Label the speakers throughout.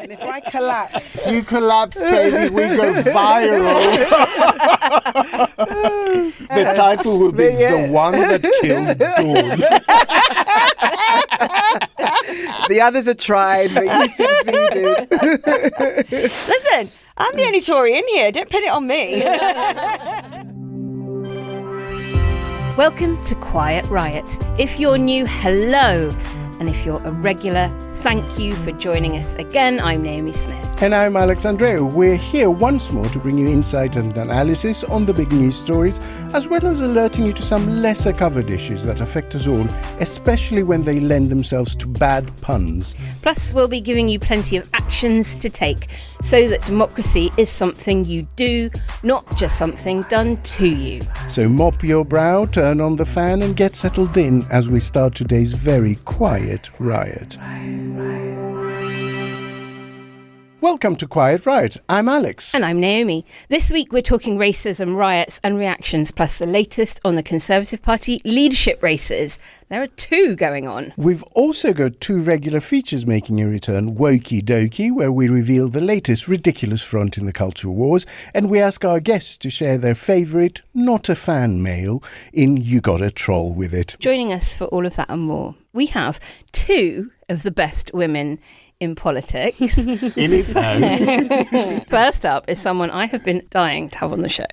Speaker 1: And if I collapse...
Speaker 2: You collapse, baby, we go viral. The title will be The One That Killed Dawn.
Speaker 1: The others are tried, but you succeeded.
Speaker 3: Listen, I'm the only Tory in here. Don't pin it on me.
Speaker 4: Welcome to Quiet Riot. If you're new, hello. And if you're a regular, thank you for joining us again. I'm Naomi Smith.
Speaker 2: And I'm Alex Andreou. We're here once more to bring you insight and analysis on the big news stories, as well as alerting you to some lesser covered issues that affect us all, especially when they lend themselves to bad puns.
Speaker 4: Plus, we'll be giving you plenty of actions to take so that democracy is something you do, not just something done to you.
Speaker 2: So mop your brow, turn on the fan and get settled in as we start today's very quiet riot. Welcome to Quiet Riot. I'm Alex.
Speaker 4: And I'm Naomi. This week we're talking racism, riots and reactions, plus the latest on the Conservative Party leadership races. There are two going on.
Speaker 2: We've also got two regular features making a return. Wokey Dokey, where we reveal the latest ridiculous front in the culture wars, and we ask our guests to share their favourite not a fan mail in You Gotta Troll With It.
Speaker 4: Joining us for all of that and more, we have two of the best women in politics.
Speaker 2: In it now.
Speaker 4: First up is someone I have been dying to have on the show.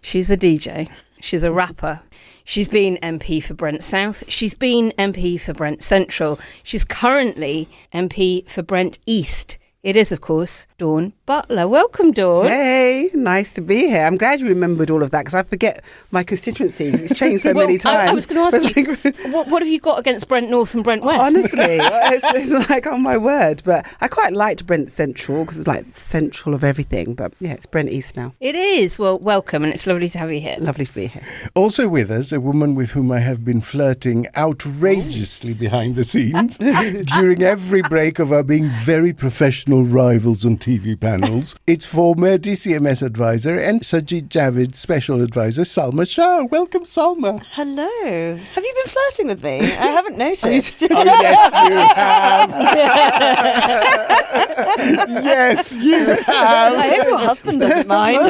Speaker 4: She's a DJ. She's a rapper. She's been MP for Brent South. She's been MP for Brent Central. She's currently MP for Brent East. It is, of course, Dawn Butler. Welcome, Dawn.
Speaker 1: Hey, nice to be here. I'm glad you remembered all of that because I forget my constituencies. It's changed so many times.
Speaker 4: I was going to ask you, what have you got against Brent North and Brent West?
Speaker 1: Honestly, it's like, oh my word. But I quite liked Brent Central because it's like central of everything. But yeah, it's Brent East now.
Speaker 4: It is. Well, welcome, and it's lovely to have you here.
Speaker 1: Lovely to be here.
Speaker 2: Also with us, a woman with whom I have been flirting outrageously behind the scenes during every break of our being very professional rivals on TV panels. It's former DCMS advisor and Sajid Javid's special advisor, Salma Shah. Welcome, Salma.
Speaker 3: Hello. Have you been flirting with me? I haven't noticed.
Speaker 2: Oh, yes, you have. Yes, you have.
Speaker 3: I hope your husband doesn't mind.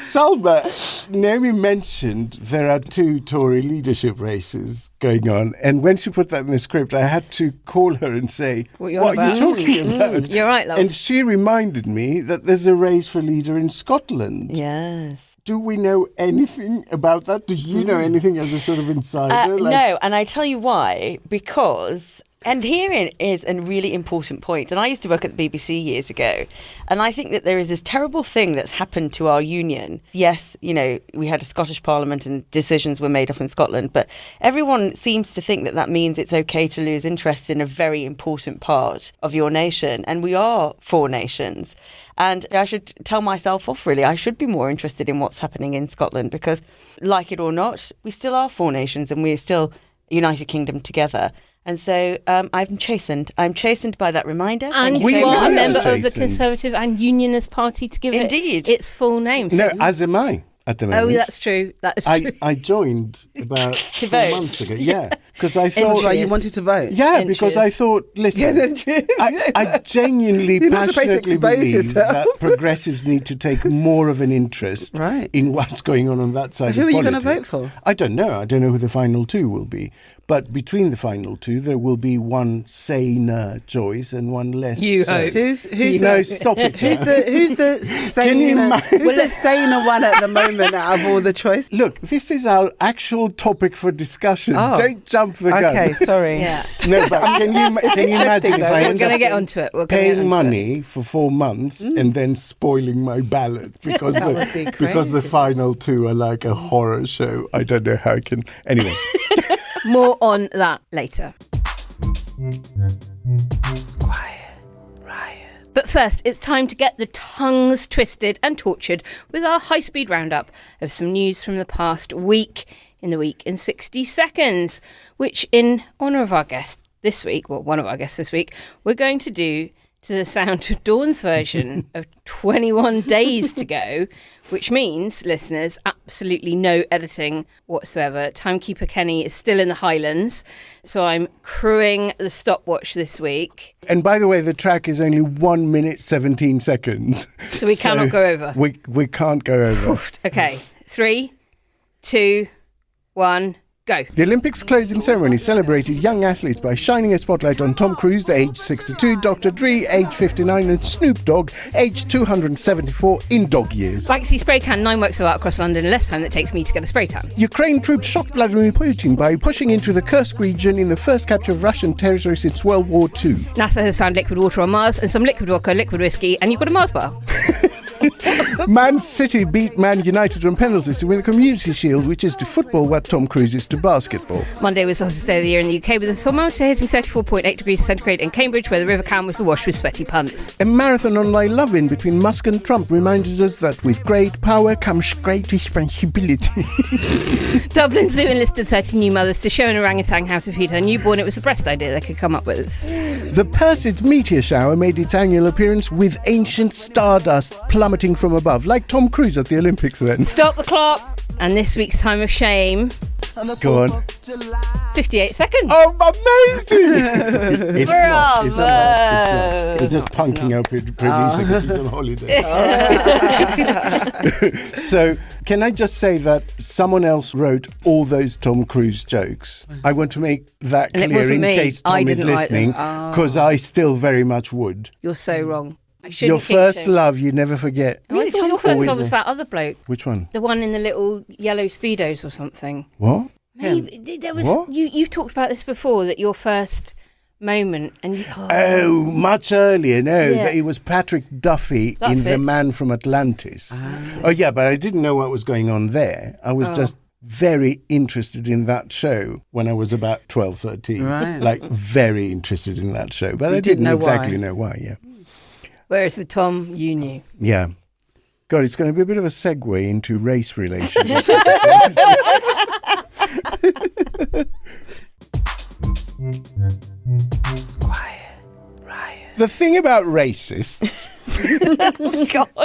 Speaker 2: Salma, Naomi mentioned there are two Tory leadership races going on, and when she put that in the script, I had to call her and say, what are you talking about?
Speaker 4: You're right, love.
Speaker 2: And she reminded me that there's a race for leader in Scotland.
Speaker 3: Yes.
Speaker 2: Do we know anything about that? Do you know anything as a sort of insider?
Speaker 3: No, and I tell you why. Because... And herein is a really important point. And I used to work at the BBC years ago. And I think that there is this terrible thing that's happened to our union. Yes, you know, we had a Scottish Parliament and decisions were made up in Scotland. But everyone seems to think that that means it's okay to lose interest in a very important part of your nation. And we are four nations. And I should tell myself off, really. I should be more interested in what's happening in Scotland because, like it or not, we still are four nations and we're still a United Kingdom together. And so I'm chastened. I'm chastened by that reminder.
Speaker 4: And you are a member of the Conservative and Unionist Party to give it its full name.
Speaker 2: So. No, as am I at the moment.
Speaker 4: Oh, that's true. That's true.
Speaker 2: I joined about 4 months ago. Yeah, because I thought...
Speaker 1: you wanted to vote?
Speaker 2: Yeah, because I thought, listen, I genuinely, passionately believe that progressives need to take more of an interest in what's going on that side of politics.
Speaker 1: Who are you going to vote for?
Speaker 2: I don't know. I don't know who the final two will be. But between the final two, there will be one saner choice and one less.
Speaker 4: You hope.
Speaker 1: Who's
Speaker 2: no, stop it.
Speaker 1: Who's the saner one at the moment out of all the choice?
Speaker 2: Look, this is our actual topic for discussion. Don't jump the gun.
Speaker 1: Okay, sorry.
Speaker 4: Yeah.
Speaker 2: No, but can you imagine if I
Speaker 4: We're going to get onto it. We're
Speaker 2: paying money for 4 months and then spoiling my ballot because the final two are like a horror show. I don't know how I can. Anyway.
Speaker 4: More on that later.
Speaker 1: Quiet Riot.
Speaker 4: But first, it's time to get the tongues twisted and tortured with our high-speed roundup of some news from the past week in the week in 60 seconds, which in honour of our guest this week, well, one of our guests this week, we're going to do to the sound of Dawn's version of 21 Days to Go, which means, listeners, absolutely no editing whatsoever. Timekeeper Kenny is still in the Highlands, so I'm crewing the stopwatch this week.
Speaker 2: And by the way, the track is only 1 minute 17 seconds.
Speaker 4: So we cannot go over.
Speaker 2: We can't go over.
Speaker 4: Okay, 3, 2, 1... go.
Speaker 2: The Olympics closing ceremony celebrated young athletes by shining a spotlight on Tom Cruise, age 62, Dr. Dre, age 59, and Snoop Dogg, age 274 in dog years.
Speaker 4: Baxi spray can 9 works of art across London in less time than it takes me to get a spray tan.
Speaker 2: Ukraine troops shocked Vladimir Putin by pushing into the Kursk region in the first capture of Russian territory since World War II.
Speaker 4: NASA has found liquid water on Mars and some liquid vodka, liquid whiskey, and you've got a Mars bar.
Speaker 2: Man City beat Man United on penalties to win the Community Shield, which is to football what Tom Cruise is to basketball.
Speaker 4: Monday was the hottest day of the year in the UK, with the thermometer hitting 34.8 degrees centigrade in Cambridge, where the River Cam was awash with sweaty punts.
Speaker 2: A marathon online love-in between Musk and Trump reminds us that with great power comes great responsibility.
Speaker 4: Dublin Zoo enlisted 30 new mothers to show an orangutan how to feed her newborn. It was the best idea they could come up with.
Speaker 2: The Perseid meteor shower made its annual appearance with ancient stardust plummeting from above, like Tom Cruise at the Olympics then.
Speaker 4: Stop the clock! And this week's time of shame...
Speaker 2: Go on.
Speaker 4: 58 seconds.
Speaker 2: Oh, amazing! It's not. It's just punking out producer because he's on holiday. So, can I just say that someone else wrote all those Tom Cruise jokes? I want to make that
Speaker 4: And it
Speaker 2: clear
Speaker 4: wasn't
Speaker 2: in
Speaker 4: me.
Speaker 2: case
Speaker 4: I
Speaker 2: Tom is
Speaker 4: didn't write them.
Speaker 2: listening, because I still very much would.
Speaker 4: You're so wrong. I
Speaker 2: Your
Speaker 4: shouldn't think
Speaker 2: first
Speaker 4: so.
Speaker 2: love, you never forget.
Speaker 4: I thought your first
Speaker 2: Always
Speaker 4: love was
Speaker 2: there.
Speaker 4: that other bloke.
Speaker 2: Which one?
Speaker 4: The one in the little yellow Speedos or something.
Speaker 2: What?
Speaker 4: Maybe there was.
Speaker 2: What?
Speaker 4: You've talked about this before, that your first moment and you.
Speaker 2: Oh, much earlier. No,
Speaker 4: Yeah.
Speaker 2: it was Patrick Duffy
Speaker 4: That's
Speaker 2: in The
Speaker 4: it.
Speaker 2: Man from Atlantis. Oh, yeah, but I didn't know what was going on there. I was just very interested in that show when I was about 12, 13.
Speaker 1: Right.
Speaker 2: Like, very interested in that show. But
Speaker 1: You
Speaker 2: I
Speaker 1: didn't
Speaker 2: didn't
Speaker 1: know
Speaker 2: exactly
Speaker 1: why.
Speaker 2: know why, yeah.
Speaker 4: Whereas the Tom you knew.
Speaker 2: Yeah. God, it's going to be a bit of a segue into race relations. The thing about racists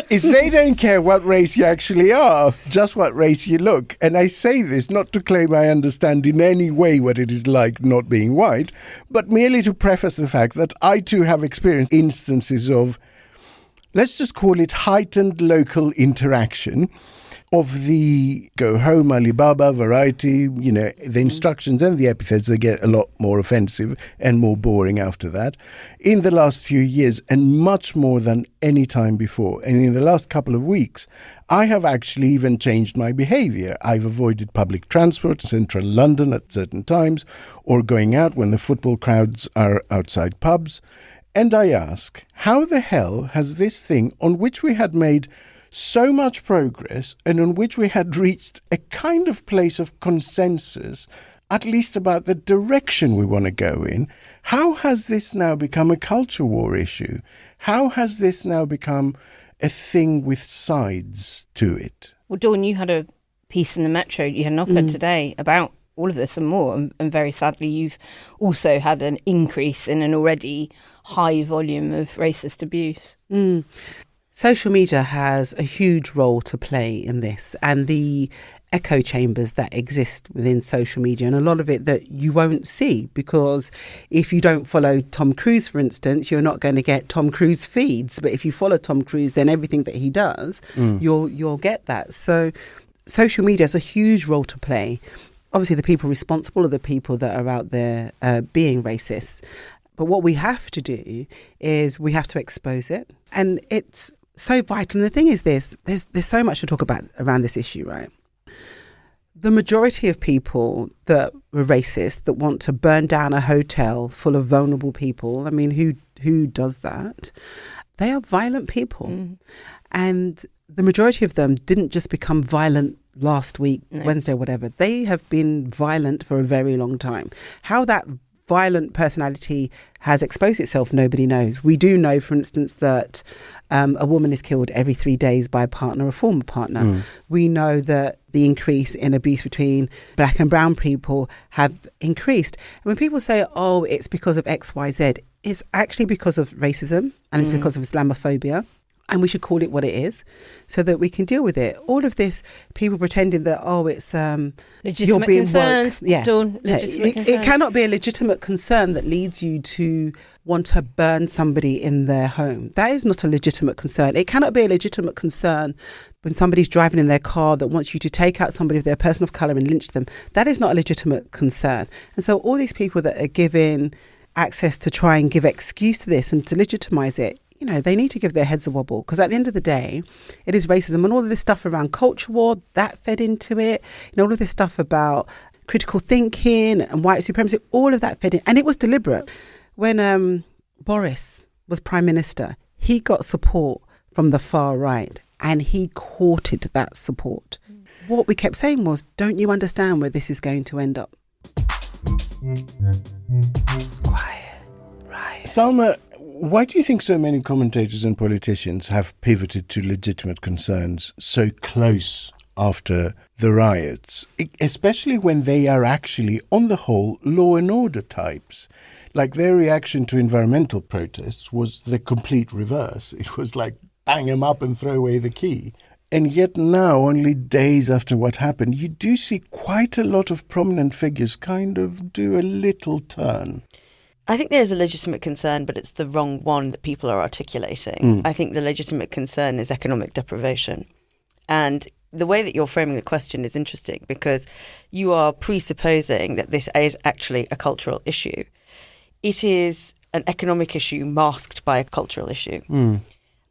Speaker 2: is they don't care what race you actually are, just what race you look. And I say this not to claim I understand in any way what it is like not being white, but merely to preface the fact that I too have experienced instances of, let's just call it heightened local interaction of the go home Alibaba variety, you know, the instructions and the epithets, they get a lot more offensive and more boring after that in the last few years, and much more than any time before. And in the last couple of weeks, I have actually even changed my behavior. I've avoided public transport in central London at certain times, or going out when the football crowds are outside pubs. And I ask, how the hell has this thing on which we had made so much progress and on which we had reached a kind of place of consensus, at least about the direction we want to go in, how has this now become a culture war issue? How has this now become a thing with sides to it?
Speaker 4: Well, Dawn, you had a piece in the Metro, you had an op-ed today about all of this and more, and very sadly you've also had an increase in an already high volume of racist abuse.
Speaker 1: Social media has a huge role to play in this, and the echo chambers that exist within social media, and a lot of it that you won't see, because if you don't follow Tom Cruise, for instance, you're not going to get Tom Cruise feeds. But if you follow Tom Cruise, then everything that he does, you'll get that. So social media has a huge role to play. Obviously, the people responsible are the people that are out there being racist. But what we have to do is we have to expose it. And it's so vital. And the thing is this, there's so much to talk about around this issue, right? The majority of people that were racist, that want to burn down a hotel full of vulnerable people, I mean, who does that? They are violent people. And the majority of them didn't just become violent last week, Wednesday, or whatever. They have been violent for a very long time. How that violent personality has exposed itself, nobody knows. We do know, for instance, that a woman is killed every 3 days by a partner or former partner. We know that the increase in abuse between black and brown people have increased. And when people say, oh, it's because of X, Y, Z, it's actually because of racism and it's because of Islamophobia. And we should call it what it is so that we can deal with it. All of this, people pretending that, oh, it's
Speaker 4: legitimate
Speaker 1: you're being
Speaker 4: concerns.
Speaker 1: woke. Yeah.
Speaker 4: Legitimate concerns.
Speaker 1: It cannot be a legitimate concern that leads you to want to burn somebody in their home. That is not a legitimate concern. It cannot be a legitimate concern when somebody's driving in their car that wants you to take out somebody if they're a person of colour and lynch them. That is not a legitimate concern. And so all these people that are given access to try and give excuse to this and to legitimise it, you know, they need to give their heads a wobble, because at the end of the day, it is racism. And all of this stuff around culture war, that fed into it. You know, all of this stuff about critical thinking and white supremacy, all of that fed in. And it was deliberate. When Boris was Prime Minister, he got support from the far right and he courted that support. What we kept saying was, don't you understand where this is going to end up? Quiet, right.
Speaker 2: Salma, why do you think so many commentators and politicians have pivoted to legitimate concerns so close after the riots, especially when they are actually, on the whole, law and order types? Like, their reaction to environmental protests was the complete reverse. It was like, bang them up and throw away the key. And yet now, only days after what happened, you do see quite a lot of prominent figures kind of do a little turn.
Speaker 3: I think there's a legitimate concern, but it's the wrong one that people are articulating. I think the legitimate concern is economic deprivation. And the way that you're framing the question is interesting, because you are presupposing that this is actually a cultural issue. It is an economic issue masked by a cultural issue.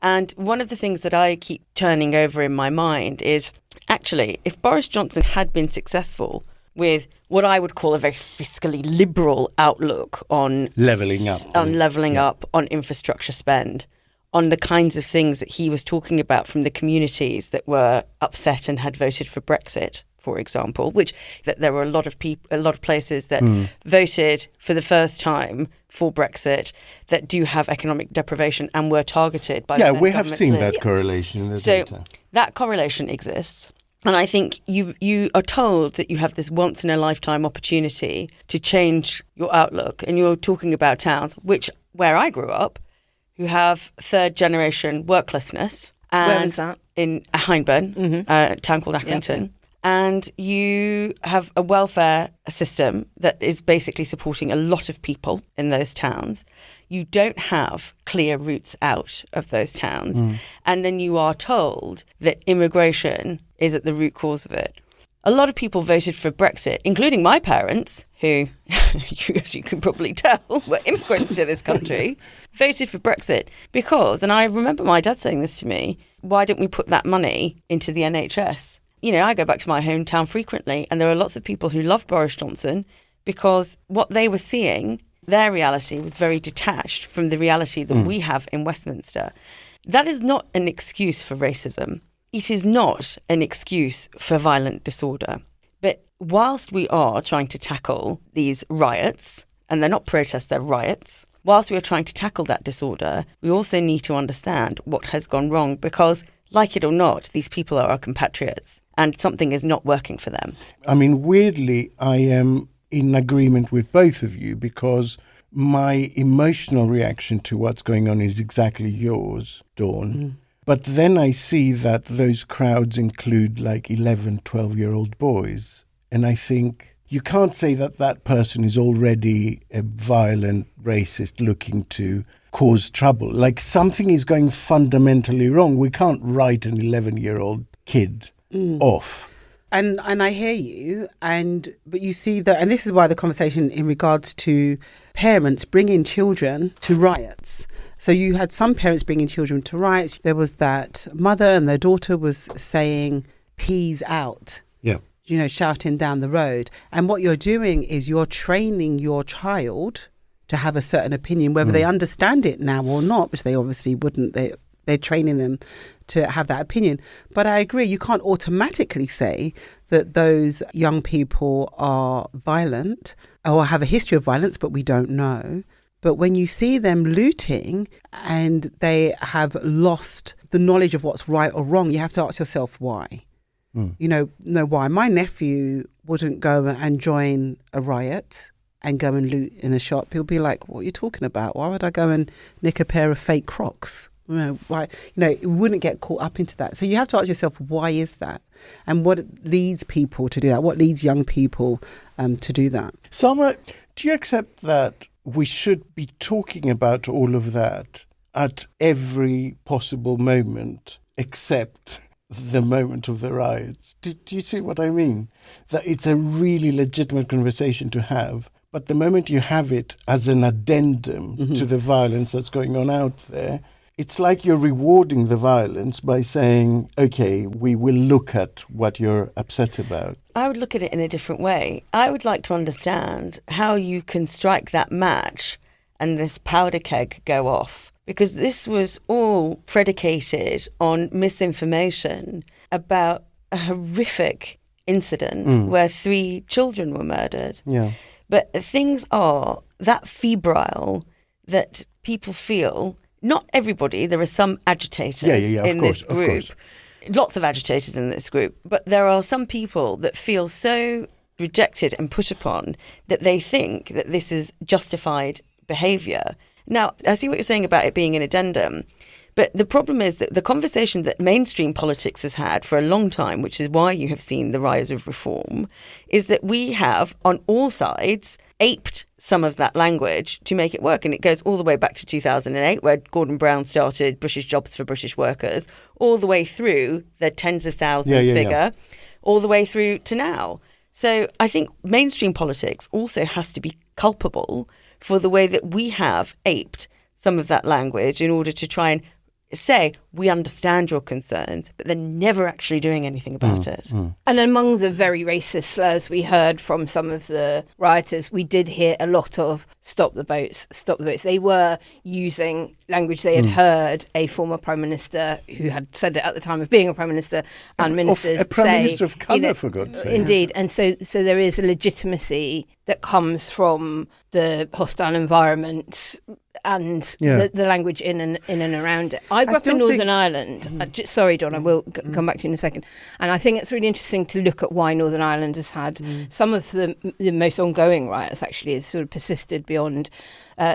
Speaker 3: And one of the things that I keep turning over in my mind is, actually, if Boris Johnson had been successful with what I would call a very fiscally liberal outlook on
Speaker 2: levelling up,
Speaker 3: on infrastructure spend, on the kinds of things that he was talking about from the communities that were upset and had voted for Brexit, for example, which that there were a lot of places that voted for the first time for Brexit that do have economic deprivation and were targeted by
Speaker 2: we have seen that correlation in the data.
Speaker 3: So that correlation exists. And I think you are told that you have this once-in-a-lifetime opportunity to change your outlook. And you're talking about towns, where I grew up, who have third-generation worklessness. And
Speaker 4: where was that?
Speaker 3: In Hyndburn, a town called Accrington. Yep. And you have a welfare system that is basically supporting a lot of people in those towns. You don't have clear routes out of those towns. And then you are told that immigration is at the root cause of it. A lot of people voted for Brexit, including my parents, who, as you can probably tell, were immigrants to this country, voted for Brexit because, and I remember my dad saying this to me, why don't we put that money into the NHS? You know, I go back to my hometown frequently, and there are lots of people who loved Boris Johnson because what they were seeing, their reality was very detached from the reality that we have in Westminster. That is not an excuse for racism. It is not an excuse for violent disorder. But whilst we are trying to tackle these riots, and they're not protests, they're riots, whilst we are trying to tackle that disorder, we also need to understand what has gone wrong, because, like it or not, these people are our compatriots and something is not working for them.
Speaker 2: I mean, weirdly, I am in agreement with both of you, because my emotional reaction to what's going on is exactly yours, Dawn. But then I see that those crowds include like 11, 12-year-old boys. And I think you can't say that that person is already a violent racist looking to cause trouble. Like, something is going fundamentally wrong. We can't write an 11-year-old kid off.
Speaker 1: And I hear you, but you see that, and this is why the conversation in regards to parents bringing children to riots. So you had some parents bringing children to riots. There was that mother and their daughter was saying, peas out.
Speaker 2: Yeah.
Speaker 1: You know, shouting down the road. And what you're doing is you're training your child to have a certain opinion, whether they understand it now or not, which they obviously wouldn't. they're training them to have that opinion. But I agree, you can't automatically say that those young people are violent or have a history of violence, but we don't know. But when you see them looting and they have lost the knowledge of what's right or wrong, you have to ask yourself why. You know why. My nephew wouldn't go and join a riot and go and loot in a shop. He'll be like, what are you talking about? Why would I go and nick a pair of fake Crocs? You know, why? You know, it wouldn't get caught up into that. So you have to ask yourself, why is that? And what leads people to do that? What leads young people to do that?
Speaker 2: Salma, do you accept that we should be talking about all of that at every possible moment except the moment of the riots? Do you see what I mean? That it's a really legitimate conversation to have, but the moment you have it as an addendum to the violence that's going on out there, it's like you're rewarding the violence by saying, okay, we will look at what you're upset about.
Speaker 3: I would look at it in a different way. I would like to understand how you can strike that match and this powder keg go off. Because this was all predicated on misinformation about a horrific incident where 3 children were murdered.
Speaker 2: Yeah.
Speaker 3: But things are that febrile that people feel, not everybody, there are some agitators in this group, lots of agitators in this group, but there are some people that feel so rejected and put upon that they think that this is justified behaviour. Now, I see what you're saying about it being an addendum, but the problem is that the conversation that mainstream politics has had for a long time, which is why you have seen the rise of reform, is that we have, on all sides, aped some of that language to make it work. And it goes all the way back to 2008, where Gordon Brown started British Jobs for British Workers, all the way through the tens of thousands figure, all the way through to now. So I think mainstream politics also has to be culpable for the way that we have aped some of that language in order to try and say, we understand your concerns, but they're never actually doing anything about it.
Speaker 4: And among the very racist slurs we heard from some of the rioters, we did hear a lot of stop the boats, stop the boats. They were using language they had heard a former Prime Minister who had said it at the time of being a Prime Minister and ministers
Speaker 2: a Prime
Speaker 4: say,
Speaker 2: Minister of colour, for God's sake.
Speaker 4: Indeed. And so there is a legitimacy that comes from the hostile environment and the language in and around it. I grew up in Northern Ireland. Sorry, Don, I will come back to you in a second. And I think it's really interesting to look at why Northern Ireland has had some of the most ongoing riots, actually, has sort of persisted beyond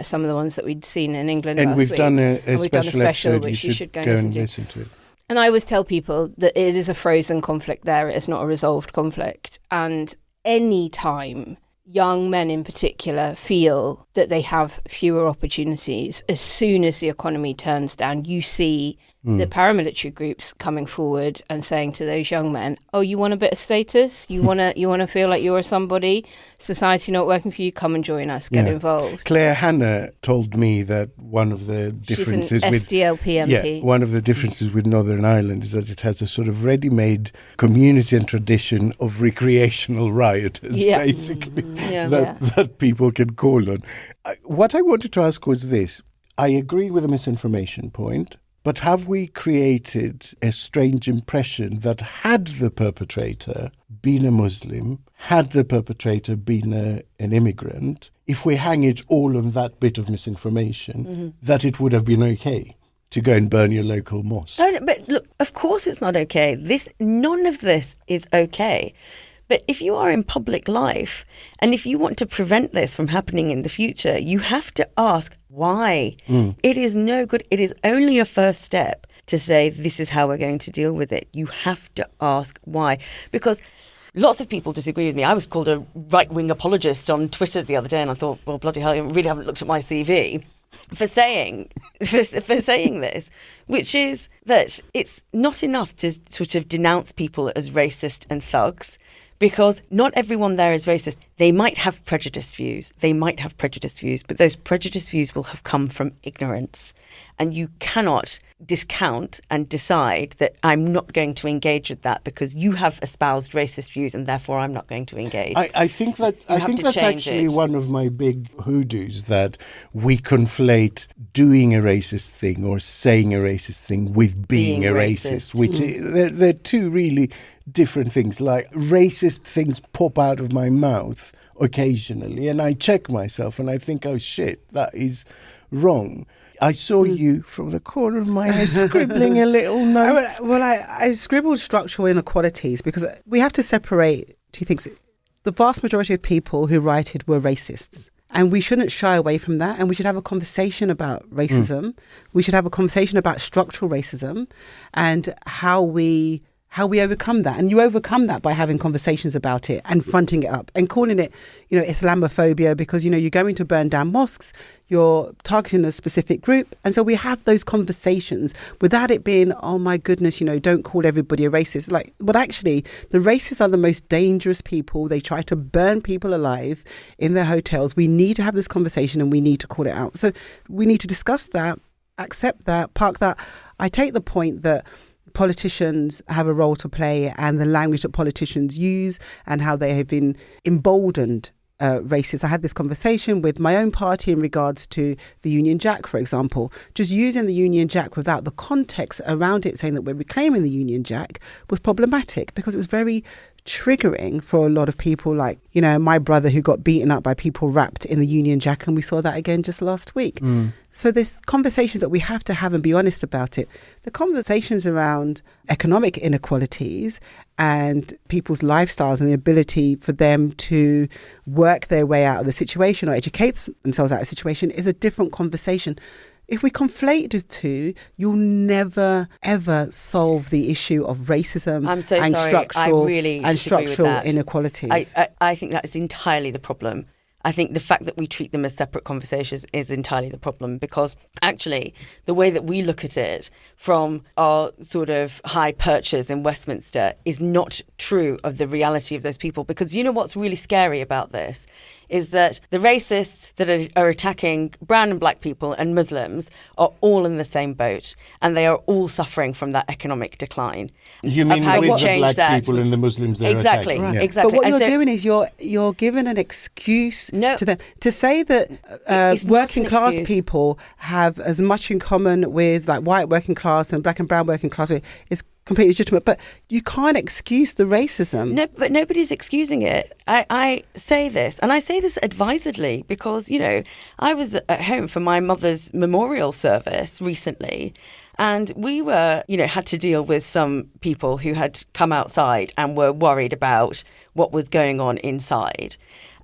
Speaker 4: some of the ones that we'd seen in England
Speaker 2: and
Speaker 4: last
Speaker 2: we've
Speaker 4: week.
Speaker 2: done a special episode,
Speaker 4: which you should go
Speaker 2: and
Speaker 4: and
Speaker 2: listen to it.
Speaker 4: And I always tell people that it is a frozen conflict there. It is not a resolved conflict. And any time young men in particular feel that they have fewer opportunities, as soon as the economy turns down, you see the paramilitary groups coming forward and saying to those young men, oh, you want a bit of status? You want to feel like you're somebody? Society not working for you? Come and join us. Get involved.
Speaker 2: Claire Hanna told me that one of the differences
Speaker 4: with SDLP MP.
Speaker 2: One of the differences with Northern Ireland is that it has a sort of ready-made community and tradition of recreational rioters, basically, that people can call on. What I wanted to ask was this. I agree with the misinformation point. But have we created a strange impression that had the perpetrator been a Muslim, had the perpetrator been an immigrant, if we hang it all on that bit of misinformation, that it would have been okay to go and burn your local mosque?
Speaker 3: No, but look, of course it's not okay. None of this is okay. But if you are in public life and if you want to prevent this from happening in the future, you have to ask why. It is no good. It is only a first step to say this is how we're going to deal with it. You have to ask why. Because lots of people disagree with me. I was called a right-wing apologist on Twitter the other day and I thought, well, bloody hell, you really haven't looked at my CV. For saying this, which is that it's not enough to sort of denounce people as racist and thugs, because not everyone there is racist. They might have prejudiced views. But those prejudiced views will have come from ignorance. And you cannot discount and decide that I'm not going to engage with that because you have espoused racist views and therefore I'm not going to engage.
Speaker 2: I think that's actually one of my big hoodoos, that we conflate doing a racist thing or saying a racist thing with being a racist, which they're two really different things. Like, racist things pop out of my mouth occasionally and I check myself and I think, oh shit, that is wrong. I saw you from the corner of my eye scribbling a little note.
Speaker 1: Well, I scribbled structural inequalities because we have to separate two things. The vast majority of people who rioted were racists. And we shouldn't shy away from that. And we should have a conversation about racism. We should have a conversation about structural racism and how we overcome that. And you overcome that by having conversations about it and fronting it up and calling it, Islamophobia, because, you're going to burn down mosques, you're targeting a specific group. And so we have those conversations without it being, oh my goodness, don't call everybody a racist. But actually, the racists are the most dangerous people. They try to burn people alive in their hotels. We need to have this conversation and we need to call it out. So we need to discuss that, accept that, park that. I take the point that politicians have a role to play and the language that politicians use and how they have been emboldened racists. I had this conversation with my own party in regards to the Union Jack, for example. Just using the Union Jack without the context around it, saying that we're reclaiming the Union Jack, was problematic because it was very triggering for a lot of people, like, my brother who got beaten up by people wrapped in the Union Jack, and we saw that again just last week. So there's conversations that we have to have and be honest about it. The conversations around economic inequalities and people's lifestyles and the ability for them to work their way out of the situation or educate themselves out of the situation is a different conversation. If we conflate the two, you'll never, ever solve the issue of racism and structural inequalities.
Speaker 3: I think that is entirely the problem. I think the fact that we treat them as separate conversations is entirely the problem, because actually the way that we look at it from our sort of high perches in Westminster is not true of the reality of those people. Because what's really scary about this is that the racists that are attacking brown and black people and Muslims are all in the same boat, and they are all suffering from that economic decline.
Speaker 2: You mean with the black people and the Muslims they're
Speaker 3: exactly,
Speaker 2: attacking?
Speaker 3: Right. Exactly.
Speaker 1: But what you're doing is you're giving an excuse to them to say that working class people have as much in common with like white working class and black and brown working class is completely legitimate, but you can't excuse the racism.
Speaker 3: No, but nobody's excusing it. I say this, and I say this advisedly, because, I was at home for my mother's memorial service recently, and we were, had to deal with some people who had come outside and were worried about what was going on inside.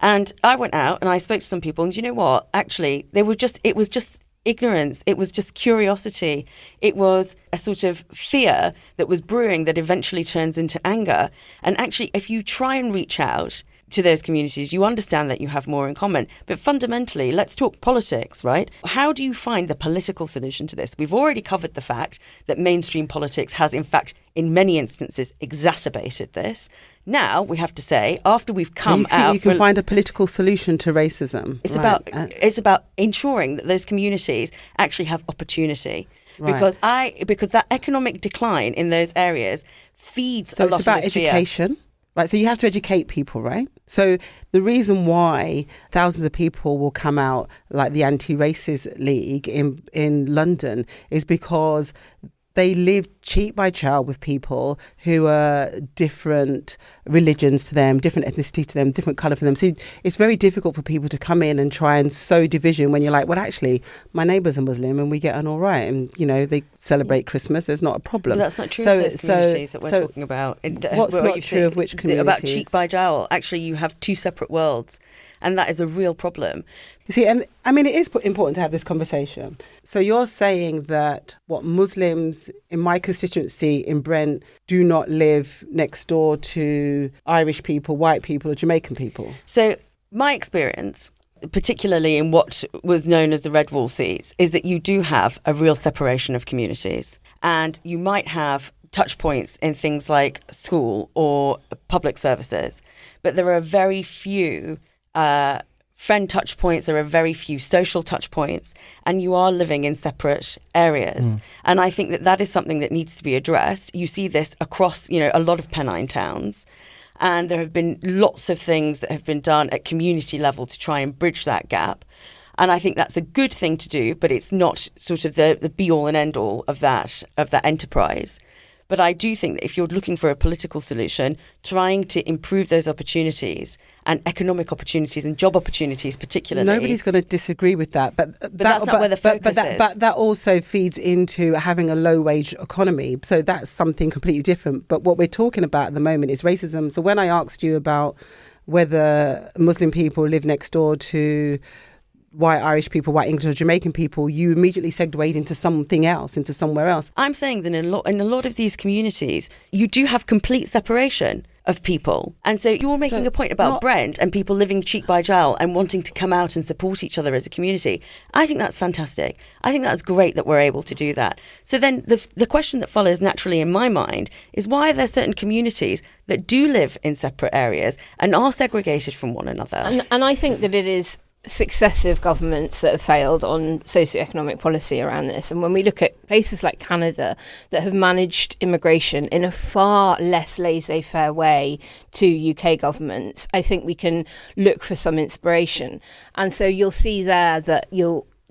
Speaker 3: And I went out and I spoke to some people, and you know what? Actually, it was just ignorance. It was just curiosity. It was a sort of fear that was brewing that eventually turns into anger. And actually, if you try and reach out to those communities, you understand that you have more in common. But fundamentally, let's talk politics, right? How do you find the political solution to this? We've already covered the fact that mainstream politics has, in fact, in many instances, exacerbated this. Now we have to say, after we've come out,
Speaker 1: you can find a political solution to racism.
Speaker 3: It's about ensuring that those communities actually have opportunity, because that economic decline in those areas feeds a lot of this fear.
Speaker 1: So it's about education. Right, so you have to educate people, right? So the reason why thousands of people will come out, like the Anti-Racist League in London, is because they live cheek by jowl with people who are different religions to them, different ethnicity to them, different colour for them. So it's very difficult for people to come in and try and sow division when you're like, well, actually, my neighbour's a Muslim and we get on all right. And, they celebrate Christmas. There's not a problem.
Speaker 3: But that's not true of those communities that we're talking about.
Speaker 1: What's not true of which communities?
Speaker 3: About cheek by jowl. Actually, you have two separate worlds. And that is a real problem.
Speaker 1: You see, and I mean, it is important to have this conversation. So you're saying that Muslims in my constituency in Brent do not live next door to Irish people, white people, or Jamaican people?
Speaker 3: So my experience, particularly in what was known as the Red Wall seats, is that you do have a real separation of communities. And you might have touch points in things like school or public services, but there are very few friend touch points, there are very few social touch points, and you are living in separate areas. And I think that that is something that needs to be addressed. You see this across, a lot of Pennine towns, and there have been lots of things that have been done at community level to try and bridge that gap. And I think that's a good thing to do, but it's not sort of the be all and end all of that enterprise. But I do think that if you're looking for a political solution, trying to improve those opportunities and economic opportunities and job opportunities particularly.
Speaker 1: Nobody's going to disagree with that. But
Speaker 3: that's not where the focus is.
Speaker 1: But that also feeds into having a low-wage economy. So that's something completely different. But what we're talking about at the moment is racism. So when I asked you about whether Muslim people live next door to white Irish people, white English or Jamaican people, you immediately segued into something else, into somewhere else.
Speaker 3: I'm saying that in a lot of these communities, you do have complete separation of people. And so you're making a point about Brent and people living cheek by jowl and wanting to come out and support each other as a community. I think that's fantastic. I think that's great that we're able to do that. So then the question that follows naturally in my mind is, why are there certain communities that do live in separate areas and are segregated from one another?
Speaker 4: And I think that it is successive governments that have failed on socioeconomic policy around this. And when we look at places like Canada that have managed immigration in a far less laissez-faire way to UK governments, I think we can look for some inspiration. And so you'll see there that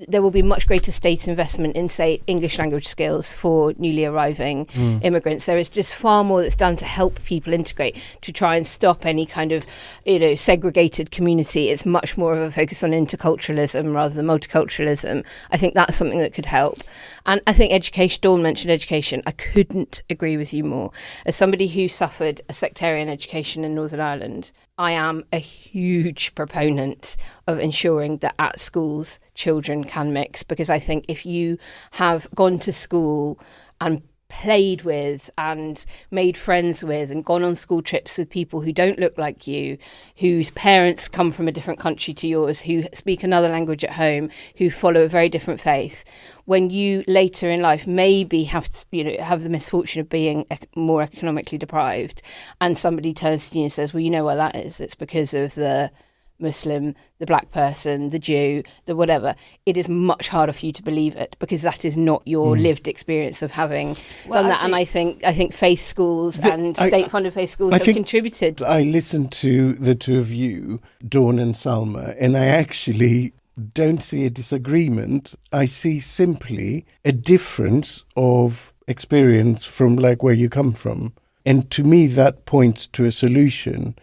Speaker 4: there will be much greater state investment in, say, English language skills for newly arriving immigrants. There is just far more that's done to help people integrate, to try and stop any kind of, segregated community. It's much more of a focus on interculturalism rather than multiculturalism. I think that's something that could help. And I think education, Dawn mentioned education. I couldn't agree with you more. As somebody who suffered a sectarian education in Northern Ireland, I am a huge proponent of ensuring that at schools children can mix, because I think if you have gone to school and played with and made friends with and gone on school trips with people who don't look like you, whose parents come from a different country to yours, who speak another language at home, who follow a very different faith, when you later in life maybe have the misfortune of being more economically deprived, and somebody turns to you and says, well, you know what that is? It's because of the Muslim, the black person, the Jew, the whatever. It is much harder for you to believe it, because that is not your lived experience of having done that. And I think faith schools and state-funded faith schools have contributed.
Speaker 2: I listened to the two of you, Dawn and Salma, and I actually don't see a disagreement. I see simply a difference of experience from where you come from. And to me, that points to a solution.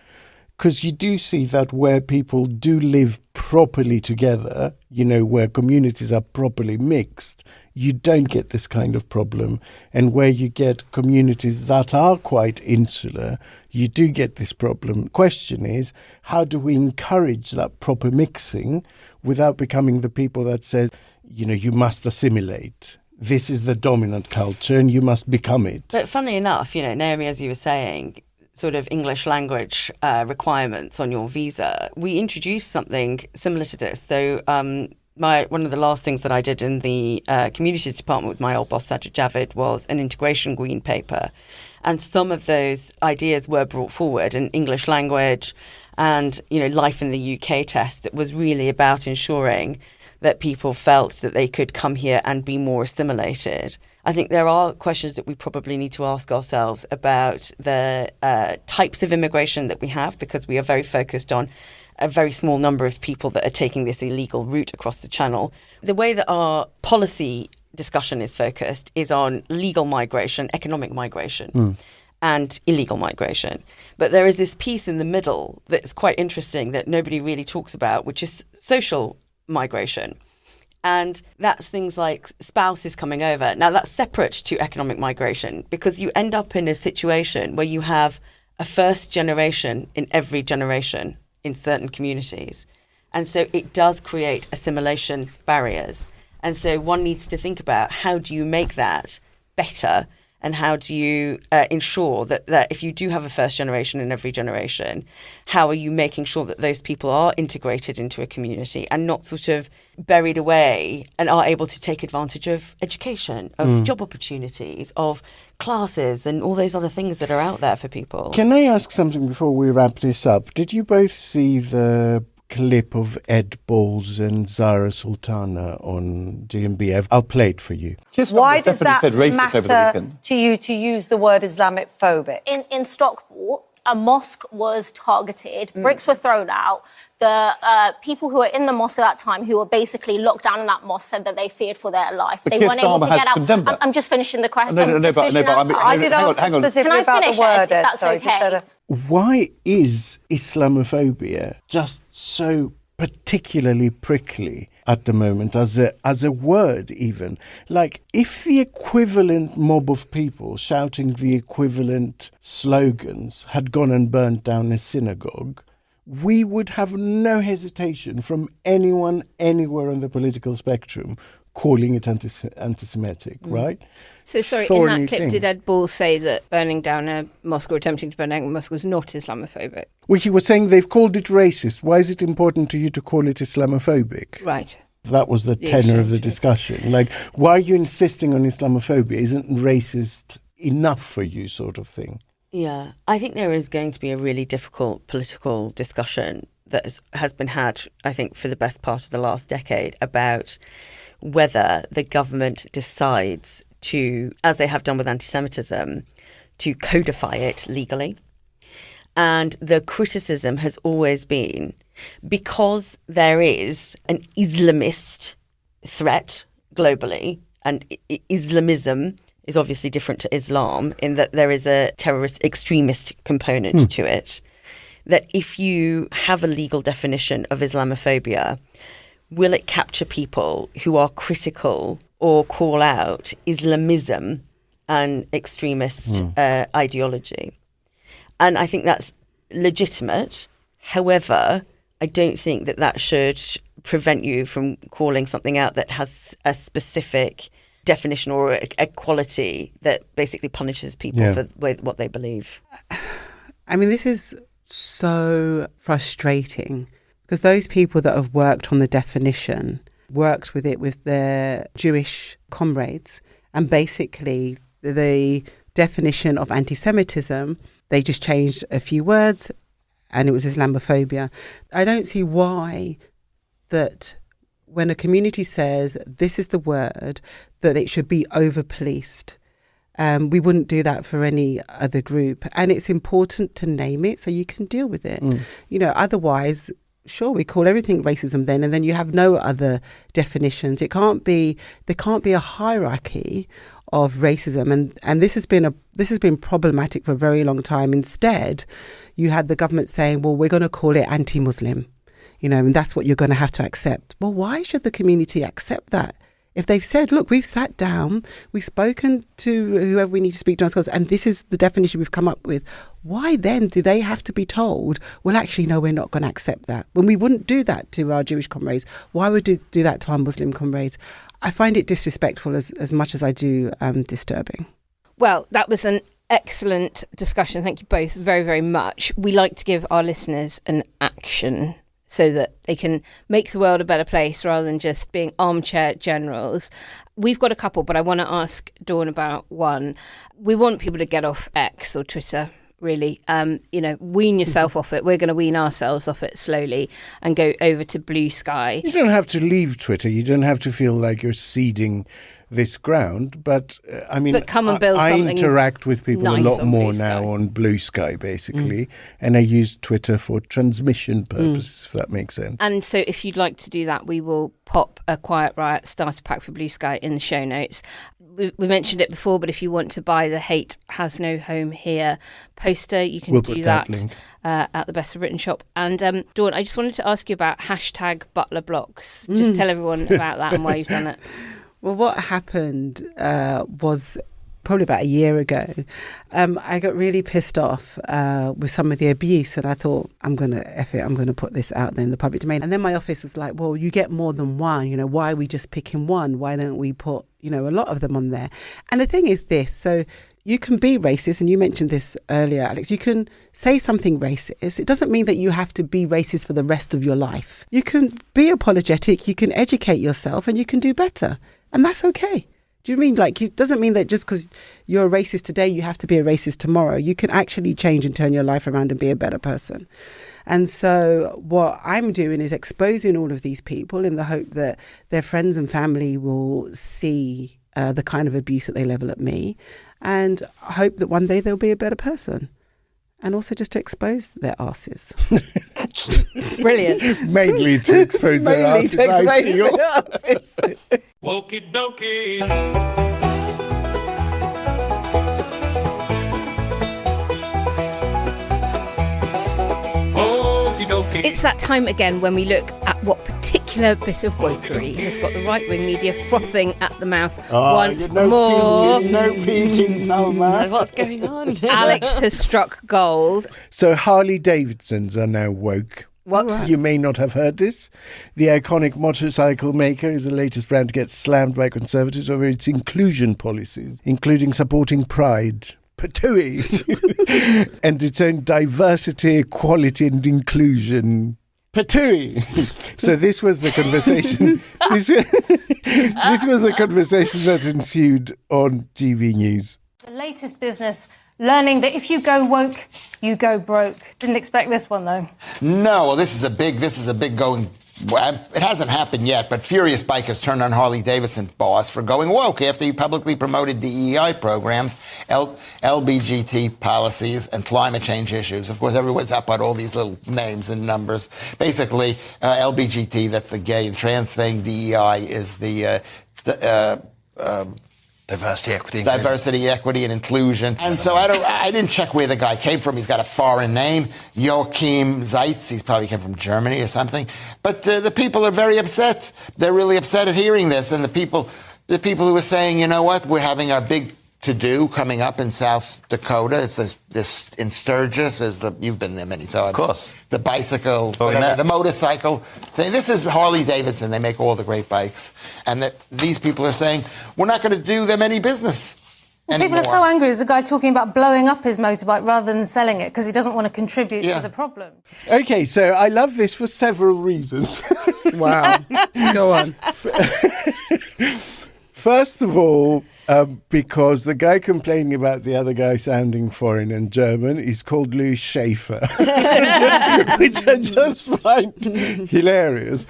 Speaker 2: Because you do see that where people do live properly together, where communities are properly mixed, you don't get this kind of problem. And where you get communities that are quite insular, you do get this problem. Question is, how do we encourage that proper mixing without becoming the people that says, you must assimilate? This is the dominant culture and you must become it.
Speaker 3: But funnily enough, Naomi, as you were saying, sort of English language requirements on your visa, we introduced something similar to this. So one of the last things that I did in the communities department with my old boss, Sajid Javid, was an integration green paper. And some of those ideas were brought forward in English language and, life in the UK test that was really about ensuring that people felt that they could come here and be more assimilated. I think there are questions that we probably need to ask ourselves about the types of immigration that we have, because we are very focused on a very small number of people that are taking this illegal route across the channel. The way that our policy discussion is focused is on legal migration, economic migration, and illegal migration. But there is this piece in the middle that's quite interesting that nobody really talks about, which is social migration. And that's things like spouses coming over. Now, that's separate to economic migration, because you end up in a situation where you have a first generation in every generation in certain communities. And so it does create assimilation barriers. And so one needs to think about, how do you make that better And how do you ensure that if you do have a first generation in every generation, how are you making sure that those people are integrated into a community and not sort of buried away and are able to take advantage of education, of job opportunities, of classes and all those other things that are out there for people?
Speaker 2: Can I ask something before we wrap this up? Did you both see the clip of Ed Balls and Zara Sultana on GMB? I'll play it for you.
Speaker 5: Why does that matter to you to use the word Islamophobic?
Speaker 6: In Stockport, a mosque was targeted, bricks were thrown out. The people who were in the mosque at that time, who were basically locked down in that mosque, said that they feared for their life. They weren't able to get out. I'm just finishing the question.
Speaker 5: I did ask specifically about the word, Ed.
Speaker 6: That's okay.
Speaker 2: Why is Islamophobia just so particularly prickly at the moment as a word even? Like, if the equivalent mob of people shouting the equivalent slogans had gone and burnt down a synagogue, we would have no hesitation from anyone anywhere on the political spectrum calling it anti-Semitic, right?
Speaker 4: So, sorry, in that clip, did Ed Ball say that burning down a mosque or attempting to burn down a mosque was not Islamophobic?
Speaker 2: Well, he was saying they've called it racist. Why is it important to you to call it Islamophobic?
Speaker 4: Right.
Speaker 2: That was the tenor of the discussion. Like, why are you insisting on Islamophobia? Isn't racist enough for you, sort of thing?
Speaker 3: Yeah, I think there is going to be a really difficult political discussion that has been had, I think, for the best part of the last decade about whether the government decides to, as they have done with anti-Semitism, to codify it legally. And the criticism has always been, because there is an Islamist threat globally, and Islamism is obviously different to Islam in that there is a terrorist extremist component to it, that if you have a legal definition of Islamophobia, will it capture people who are critical or call out Islamism and extremist ideology? And I think that's legitimate. However, I don't think that should prevent you from calling something out that has a specific definition or a quality that basically punishes people for what they believe.
Speaker 1: I mean, this is so frustrating because those people that have worked on the definition worked with it with their Jewish comrades, and basically the definition of anti-Semitism, they just changed a few words and it was Islamophobia. I don't see why that when a community says this is the word, that it should be over-policed. We wouldn't do that for any other group. And it's important to name it so you can deal with it. You know, otherwise, sure, we call everything racism then, and then you have no other definitions. There can't be a hierarchy of racism, and this has been problematic for a very long time. Instead, you had the government saying, well, we're going to call it anti-Muslim, you know, and that's what you're going to have to accept. Well, why should the community accept that? If they've said, look, we've sat down, we've spoken to whoever we need to speak to, and this is the definition we've come up with, why then do they have to be told, well, actually, no, we're not going to accept that? When we wouldn't do that to our Jewish comrades, why would we do that to our Muslim comrades? I find it disrespectful as much as I do disturbing.
Speaker 4: Well, that was an excellent discussion. Thank you both very, very much. We like to give our listeners an action so that they can make the world a better place rather than just being armchair generals. We've got a couple, but I want to ask Dawn about one. We want people to get off X or Twitter, really. Wean yourself off it. We're going to wean ourselves off it slowly and go over to Blue Sky.
Speaker 2: You don't have to leave Twitter. You don't have to feel like you're ceding this ground, but
Speaker 4: come and build
Speaker 2: I
Speaker 4: something
Speaker 2: interact with people
Speaker 4: nice
Speaker 2: a lot more
Speaker 4: Blue
Speaker 2: now
Speaker 4: Sky.
Speaker 2: on Blue Sky, basically, and I use Twitter for transmission purposes, if that makes sense.
Speaker 4: And so if you'd like to do that, we will pop a Quiet Riot starter pack for Blue Sky in the show notes. We mentioned it before, but if you want to buy the Hate Has No Home Here poster, you can do that at the Best of Britain shop. And Dawn, I just wanted to ask you about hashtag Butler Blocks. Just tell everyone about that and why you've done it.
Speaker 1: Well, what happened was probably about a year ago. I got really pissed off with some of the abuse, and I thought, I'm going to put this out there in the public domain. And then my office was like, well, you get more than one. You know, why are we just picking one? Why don't we put, a lot of them on there? And the thing is this, so you can be racist, and you mentioned this earlier, Alex. You can say something racist. It doesn't mean that you have to be racist for the rest of your life. You can be apologetic, you can educate yourself, and you can do better. And that's okay. Do you mean, like, it doesn't mean that just because you're a racist today, you have to be a racist tomorrow. You can actually change and turn your life around and be a better person. And so what I'm doing is exposing all of these people in the hope that their friends and family will see the kind of abuse that they level at me, and hope that one day they'll be a better person. And also just to expose their asses.
Speaker 4: Brilliant.
Speaker 2: Mainly to expose their asses, I feel.
Speaker 7: Wokey Dokey.
Speaker 4: It's that time again when we look at what particular bit of wokery has got the right-wing media frothing at the mouth once more.
Speaker 2: No peeking, Salma.
Speaker 3: What's going on?
Speaker 4: Alex has struck gold.
Speaker 2: So Harley Davidsons are now woke.
Speaker 4: What?
Speaker 2: You may not have heard this. The iconic motorcycle maker is the latest brand to get slammed by Conservatives over its inclusion policies, including supporting Pride, Patooey, and its own diversity, equality and inclusion. Patooey. So this was the conversation. This was the conversation that ensued on TV News.
Speaker 5: The latest business, learning that if you go woke, you go broke. Didn't expect this one, though.
Speaker 8: No, well, this is a big going. Well, it hasn't happened yet, but furious bikers turned on Harley Davidson boss for going woke after he publicly promoted DEI programs, LBGT policies, and climate change issues. Of course, everyone's up on all these little names and numbers. Basically, LBGT, that's the gay and trans thing. DEI is the Diversity, equity, and inclusion. And so I didn't check where the guy came from. He's got a foreign name, Joachim Zeitz. He's probably came from Germany or something. But the people are very upset. They're really upset at hearing this. And the people who are saying, you know what, we're having our big to-do coming up in South Dakota. It's this in Sturgis, you've been there many times.
Speaker 9: Of course.
Speaker 8: The bicycle, the motorcycle thing. This is Harley Davidson. They make all the great bikes. And these people are saying, we're not going to do them any business anymore.
Speaker 5: People are so angry. There's a guy talking about blowing up his motorbike rather than selling it because he doesn't want to contribute to the problem.
Speaker 2: Okay, so I love this for several reasons.
Speaker 1: Wow. Go on.
Speaker 2: First of all, because the guy complaining about the other guy sounding foreign and German is called Louis Schaefer, which I just find hilarious.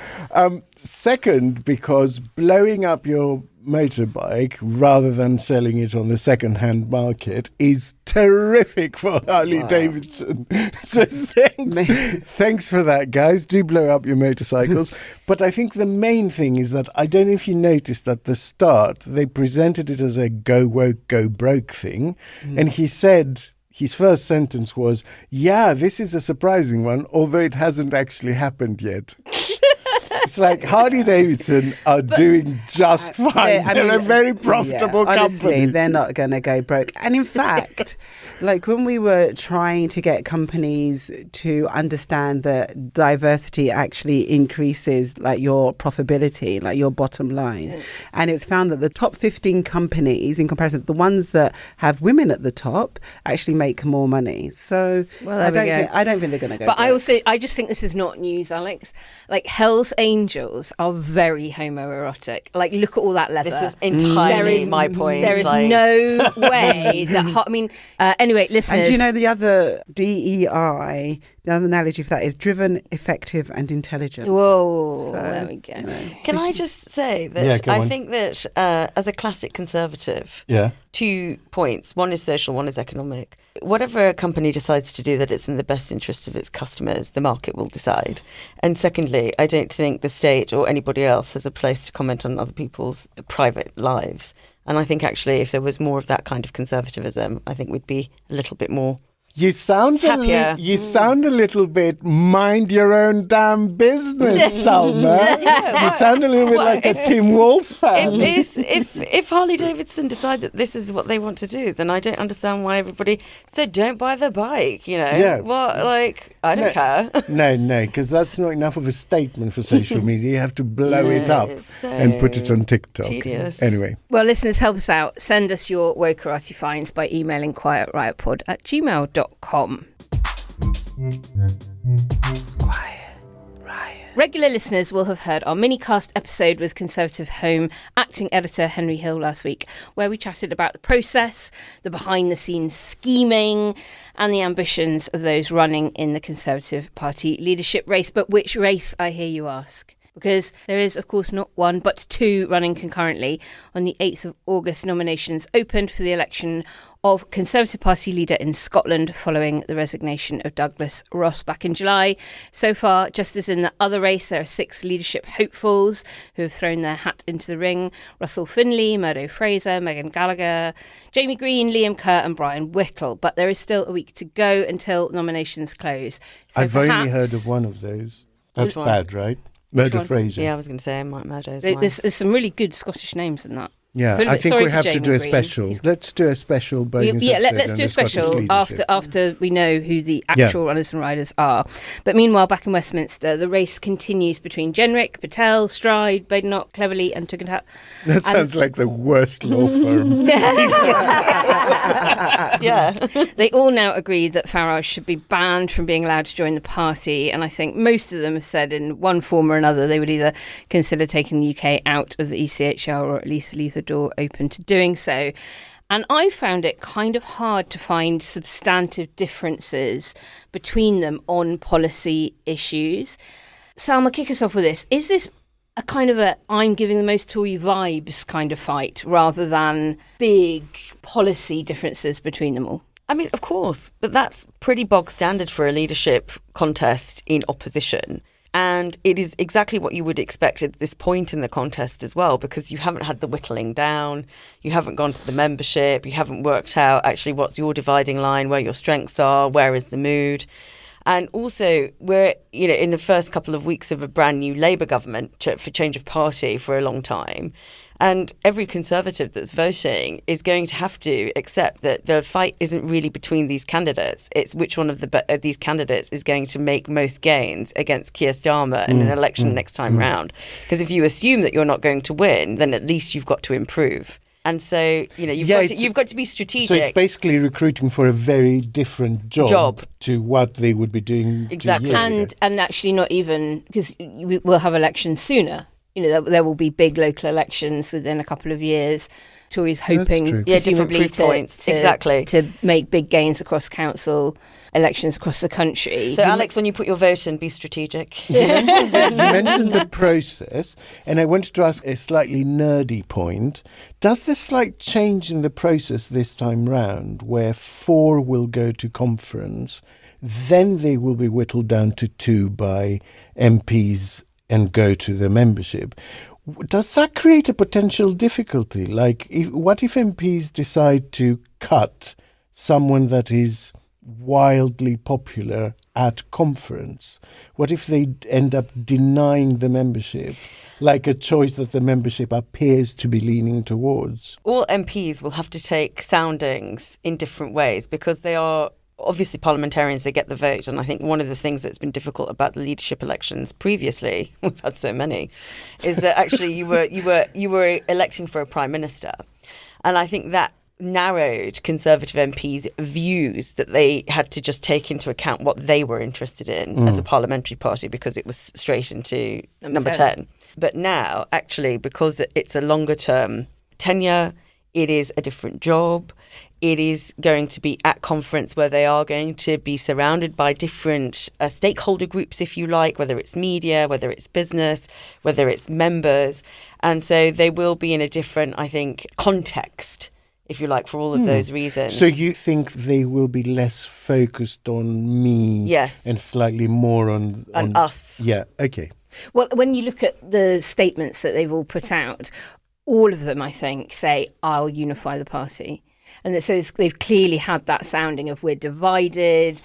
Speaker 2: Second, because blowing up your motorbike rather than selling it on the second-hand market is terrific for Harley Davidson. So thanks for that, guys. Do blow up your motorcycles. But I think the main thing is that I don't know if you noticed at the start, they presented it as a go woke, go broke thing. And he said, his first sentence was, yeah, this is a surprising one, although it hasn't actually happened yet. It's like Harley Davidson are doing just fine. They're a very profitable company.
Speaker 1: Honestly, they're not going to go broke. And in fact, like when we were trying to get companies to understand that diversity actually increases like your profitability, like your bottom line. And it's found that the top 15 companies, in comparison, the ones that have women at the top actually make more money. So I don't think they're going to go
Speaker 4: But
Speaker 1: broke.
Speaker 4: I just think this is not news, Alex. Like Hell's Angels are very homoerotic. Like, look at all that leather.
Speaker 3: This is entirely my point.
Speaker 4: There is no way that. Anyway, listeners.
Speaker 1: And do you know the other DEI? The other analogy for that is driven, effective, and intelligent.
Speaker 4: Whoa,
Speaker 1: So,
Speaker 4: there we go.
Speaker 3: Can I just say that I think that as a classic conservative, 2 points. One is social, one is economic. Whatever a company decides to do that it's in the best interest of its customers, the market will decide. And secondly, I don't think the state or anybody else has a place to comment on other people's private lives. And I think actually if there was more of that kind of conservatism, I think we'd be a little bit more
Speaker 2: You sound
Speaker 3: Happier.
Speaker 2: you sound a little bit mind your own damn business, Salma. You sound a little bit like a Tim Walsh fan.
Speaker 3: If Harley Davidson decide that this is what they want to do, then I don't understand why everybody said don't buy the bike.
Speaker 2: Yeah.
Speaker 3: What? Like, I don't care.
Speaker 2: No, because that's not enough of a statement for social media. You have to blow it up
Speaker 3: It's so
Speaker 2: and put it on TikTok.
Speaker 3: tedious.
Speaker 2: Anyway,
Speaker 4: Well, listeners, help us out. Send us your wokarati finds by emailing quietriotpod@gmail.com. Regular listeners will have heard our mini-cast episode with Conservative Home acting editor Henry Hill last week, where we chatted about the process, the behind-the-scenes scheming, and the ambitions of those running in the Conservative Party leadership race. But which race, I hear you ask? Because there is, of course, not one, but two running concurrently. On the 8th of August, nominations opened for the election of Conservative Party leader in Scotland following the resignation of Douglas Ross back in July. So far, just as in the other race, there are 6 leadership hopefuls who have thrown their hat into the ring. Russell Finlay, Murdo Fraser, Megan Gallagher, Jamie Green, Liam Kerr and Brian Whittle. But there is still a week to go until nominations close. So
Speaker 2: I've only heard of one of those. That's
Speaker 3: Which one?
Speaker 2: bad, right? Murdo
Speaker 4: one?
Speaker 2: Fraser.
Speaker 3: Yeah, I was going to say Murdo is mine.
Speaker 4: There's some really good Scottish names in that.
Speaker 2: Yeah,
Speaker 4: Feel a
Speaker 2: I
Speaker 4: bit
Speaker 2: think
Speaker 4: sorry
Speaker 2: we
Speaker 4: for
Speaker 2: have to
Speaker 4: Jamie
Speaker 2: do a
Speaker 4: Green.
Speaker 2: special.
Speaker 4: He's-
Speaker 2: Let's do a special bonus
Speaker 4: Yeah,
Speaker 2: episode
Speaker 4: let's
Speaker 2: on
Speaker 4: do a
Speaker 2: the Scottish
Speaker 4: special
Speaker 2: leadership.
Speaker 4: after we know who the actual runners and riders are. But meanwhile, back in Westminster, the race continues between Jenrick, Patel, Stride, Badenoch, Cleverly and Tugendhat.
Speaker 2: That sounds like the worst law firm.
Speaker 3: Yeah.
Speaker 4: They all now agree that Farage should be banned from being allowed to join the party, and I think most of them have said in one form or another they would either consider taking the UK out of the ECHR or at least leave the door open to doing so. And I found it kind of hard to find substantive differences between them on policy issues. Salma, kick us off with this. Is this a kind of a I'm giving the most Tory vibes kind of fight rather than big policy differences between them all?
Speaker 3: I mean, of course, but that's pretty bog standard for a leadership contest in opposition. And it is exactly what you would expect at this point in the contest as well, because you haven't had the whittling down, you haven't gone to the membership, you haven't worked out actually what's your dividing line, where your strengths are, where is the mood. And also, we're in the first couple of weeks of a brand new Labour government for change of party for a long time. And every Conservative that's voting is going to have to accept that the fight isn't really between these candidates. It's which one of these candidates is going to make most gains against Keir Starmer in an election next time round. Because if you assume that you're not going to win, then at least you've got to improve. And so, you've got to be strategic.
Speaker 2: So it's basically recruiting for a very different job. To what they would be doing.
Speaker 3: Exactly.
Speaker 2: 2 years ago.
Speaker 4: And actually not even, because we'll have elections sooner. There will be big local elections within a couple of years. Tories hoping,
Speaker 2: true.
Speaker 3: Yeah, different
Speaker 4: presumably,
Speaker 3: proof points. Exactly.
Speaker 4: to make big gains across council elections across the country.
Speaker 3: So, Alex, when you put your vote in, be strategic.
Speaker 2: You mentioned the process, and I wanted to ask a slightly nerdy point. Does the slight change in the process this time round, where 4 will go to conference, then they will be whittled down to 2 by MPs and go to the membership, does that create a potential difficulty? Like, what if MPs decide to cut someone that is wildly popular at conference? What if they end up denying the membership, like a choice that the membership appears to be leaning towards?
Speaker 3: All MPs will have to take soundings in different ways because they are obviously parliamentarians. They get the vote, and I think one of the things that's been difficult about the leadership elections previously, we've had so many, is that actually you were electing for a prime minister, and I think that narrowed Conservative MPs' views that they had to just take into account what they were interested in as a parliamentary party because it was straight into number 10. But now, actually, because it's a longer term tenure, it is a different job. It is going to be at conference where they are going to be surrounded by different stakeholder groups, if you like, whether it's media, whether it's business, whether it's members. And so they will be in a different, I think, context, if you like, for all of those reasons.
Speaker 2: So you think they will be less focused on me,
Speaker 3: Yes,
Speaker 2: and slightly more on
Speaker 3: us.
Speaker 2: Yeah, okay.
Speaker 4: Well, when you look at the statements that they've all put out, all of them, I think, say, I'll unify the party. And so they've clearly had that sounding of we're divided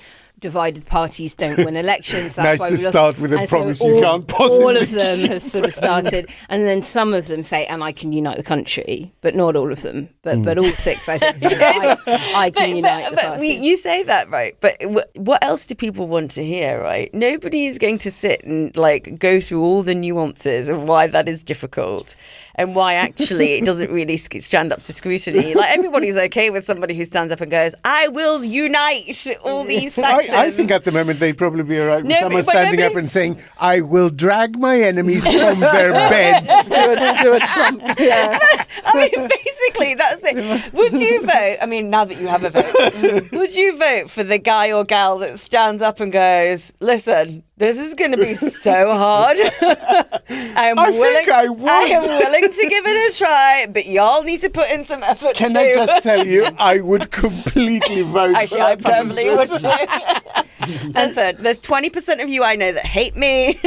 Speaker 4: parties don't win elections. That's
Speaker 2: Nice to start with a promise you can't possibly
Speaker 4: all of them have sort of started, and then some of them say, and I can unite the country, but not all of them, but all 6, I think, say, I can unite the party.
Speaker 3: You say that, right, but what else do people want to hear, right? Nobody is going to sit and like go through all the nuances of why that is difficult and why actually it doesn't really stand up to scrutiny. Like, everybody's okay with somebody who stands up and goes, I will unite all these factions.
Speaker 2: I think at the moment they'd probably be all right with someone standing up and saying, I will drag my enemies from their beds.
Speaker 1: do a Trump. Yeah.
Speaker 3: I mean, basically, that's it. Would you vote? I mean, now that you have a vote, would you vote for the guy or gal that stands up and goes, listen, this is going to be so hard. I
Speaker 2: think I would.
Speaker 3: I am willing to give it a try, but y'all need to put in some effort too.
Speaker 2: Can I just tell you, I would completely vote
Speaker 3: Actually,
Speaker 2: for
Speaker 3: I
Speaker 2: that
Speaker 3: probably would
Speaker 2: candidate.
Speaker 3: too. Listen, there's 20% of you I know that hate me.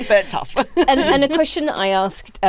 Speaker 3: But tough.
Speaker 4: And a question that I asked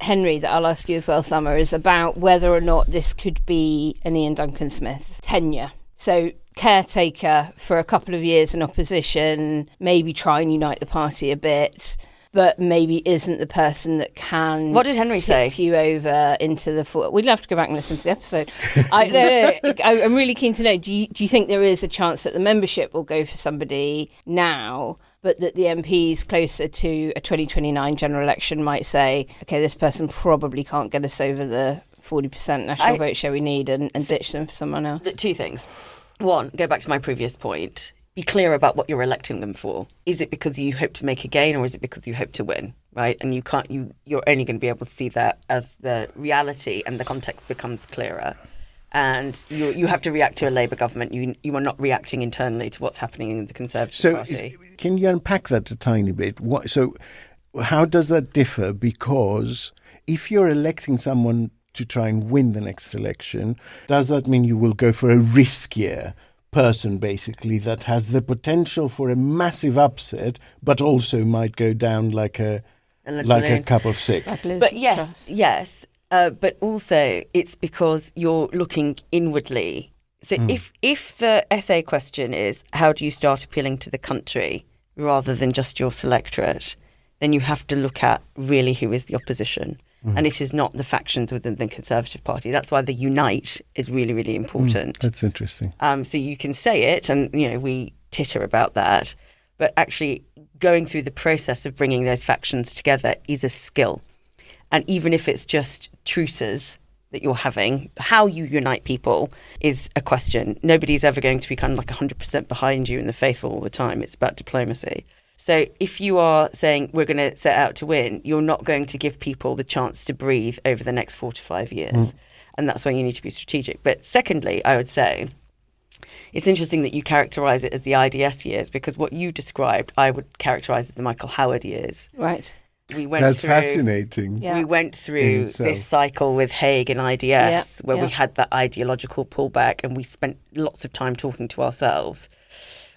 Speaker 4: Henry, that I'll ask you as well, Summer, is about whether or not this could be an Ian Duncan Smith tenure. So caretaker for a couple of years in opposition, maybe try and unite the party a bit, but maybe isn't the person that can.
Speaker 3: What did Henry say?
Speaker 4: You over into the. We'd love to go back and listen to the episode. I'm really keen to know. Do you think there is a chance that the membership will go for somebody now, but that the MPs closer to a 2029 general election might say, okay, this person probably can't get us over the 40% national vote share we need, and ditch them for someone else?
Speaker 3: 2 things. 1, go back to my previous point. Be clear about what you're electing them for. Is it because you hope to make a gain, or is it because you hope to win? Right? And you're only going to be able to see that as the reality and the context becomes clearer. And you have to react to a Labour government. You are not reacting internally to what's happening in the Conservative Party.
Speaker 2: Can you unpack that a tiny bit? So how does that differ? Because if you're electing someone to try and win the next election, does that mean you will go for a riskier person, basically, that has the potential for a massive upset, but also might go down like a cup of sick?
Speaker 3: But yes. But also it's because you're looking inwardly. So if the essay question is, how do you start appealing to the country rather than just your selectorate, then you have to look at really who is the opposition. And it is not the factions within the Conservative Party. That's why the unite is really, really important.
Speaker 2: That's interesting.
Speaker 3: So you can say it, and we titter about that, but actually going through the process of bringing those factions together is a skill. And even if it's just truces that you're having, how you unite people is a question. Nobody's ever going to be kind of like 100% behind you in the faith all the time. It's about diplomacy. So if you are saying we're going to set out to win, you're not going to give people the chance to breathe over the next 4 to 5 years. And that's when you need to be strategic. But secondly, I would say it's interesting that you characterise it as the IDS years, because what you described, I would characterise as the Michael Howard years.
Speaker 4: Right.
Speaker 2: That's fascinating.
Speaker 3: We went through this cycle with Hague and IDS where we had that ideological pullback, and we spent lots of time talking to ourselves.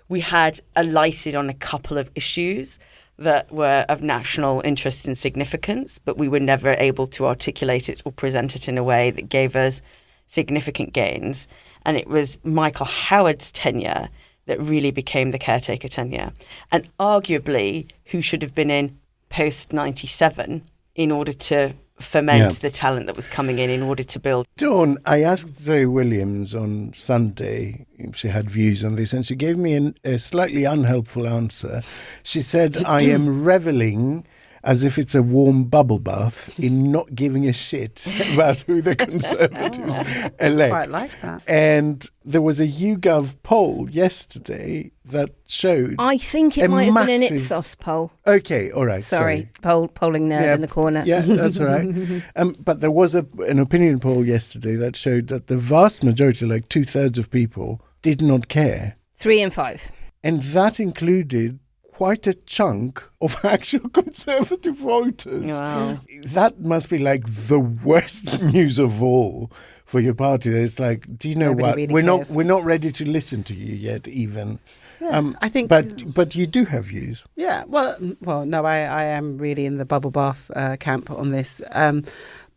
Speaker 3: We had alighted on a couple of issues that were of national interest and significance, but we were never able to articulate it or present it in a way that gave us significant gains. And it was Michael Howard's tenure that really became the caretaker tenure. And arguably, who should have been in post-97 in order to foment the talent that was coming in order to build.
Speaker 2: Dawn, I asked Zoe Williams on Sunday if she had views on this, and she gave me a slightly unhelpful answer. She said, I am reveling as if it's a warm bubble bath in not giving a shit about who the Conservatives elect.
Speaker 1: Quite like that.
Speaker 2: And there was a YouGov poll yesterday that showed...
Speaker 4: I think it might have been an Ipsos poll.
Speaker 2: Okay, all right.
Speaker 4: Sorry. Polling nerd in the corner.
Speaker 2: Yeah, that's all right. But there was an opinion poll yesterday that showed that the vast majority, like 2/3 of people, did not care.
Speaker 4: 3 in 5.
Speaker 2: And that included quite a chunk of actual Conservative voters.
Speaker 3: Wow.
Speaker 2: That must be like the worst news of all for your party. It's like, do you know
Speaker 1: Nobody
Speaker 2: what?
Speaker 1: really cares.
Speaker 2: We're not ready to listen to you yet, even.
Speaker 1: Yeah, I think.
Speaker 2: But you do have views.
Speaker 1: Yeah. Well, no. I am really in the bubble bath camp on this.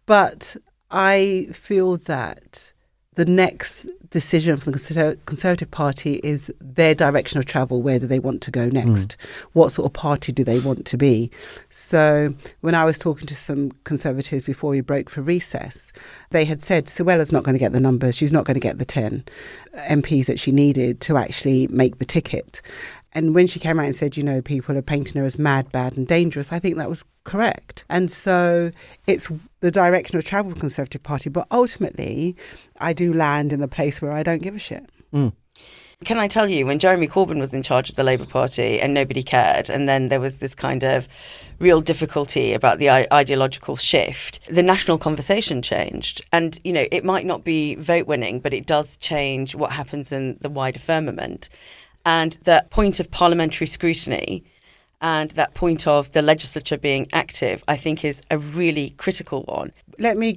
Speaker 1: But I feel that the next decision for the Conservative Party is their direction of travel. Where do they want to go next? What sort of party do they want to be? So when I was talking to some Conservatives before we broke for recess, they had said Suella's not going to get the numbers. She's not going to get the 10 MPs that she needed to actually make the ticket. And when she came out and said, people are painting her as mad, bad and dangerous, I think that was correct. And so it's the direction of travel for the Conservative Party. But ultimately, I do land in the place where I don't give a shit.
Speaker 3: Can I tell you, when Jeremy Corbyn was in charge of the Labour Party and nobody cared, and then there was this kind of real difficulty about the ideological shift, the national conversation changed. And, it might not be vote winning, but it does change what happens in the wider firmament. And that point of parliamentary scrutiny and that point of the legislature being active, I think is a really critical one.
Speaker 1: Let me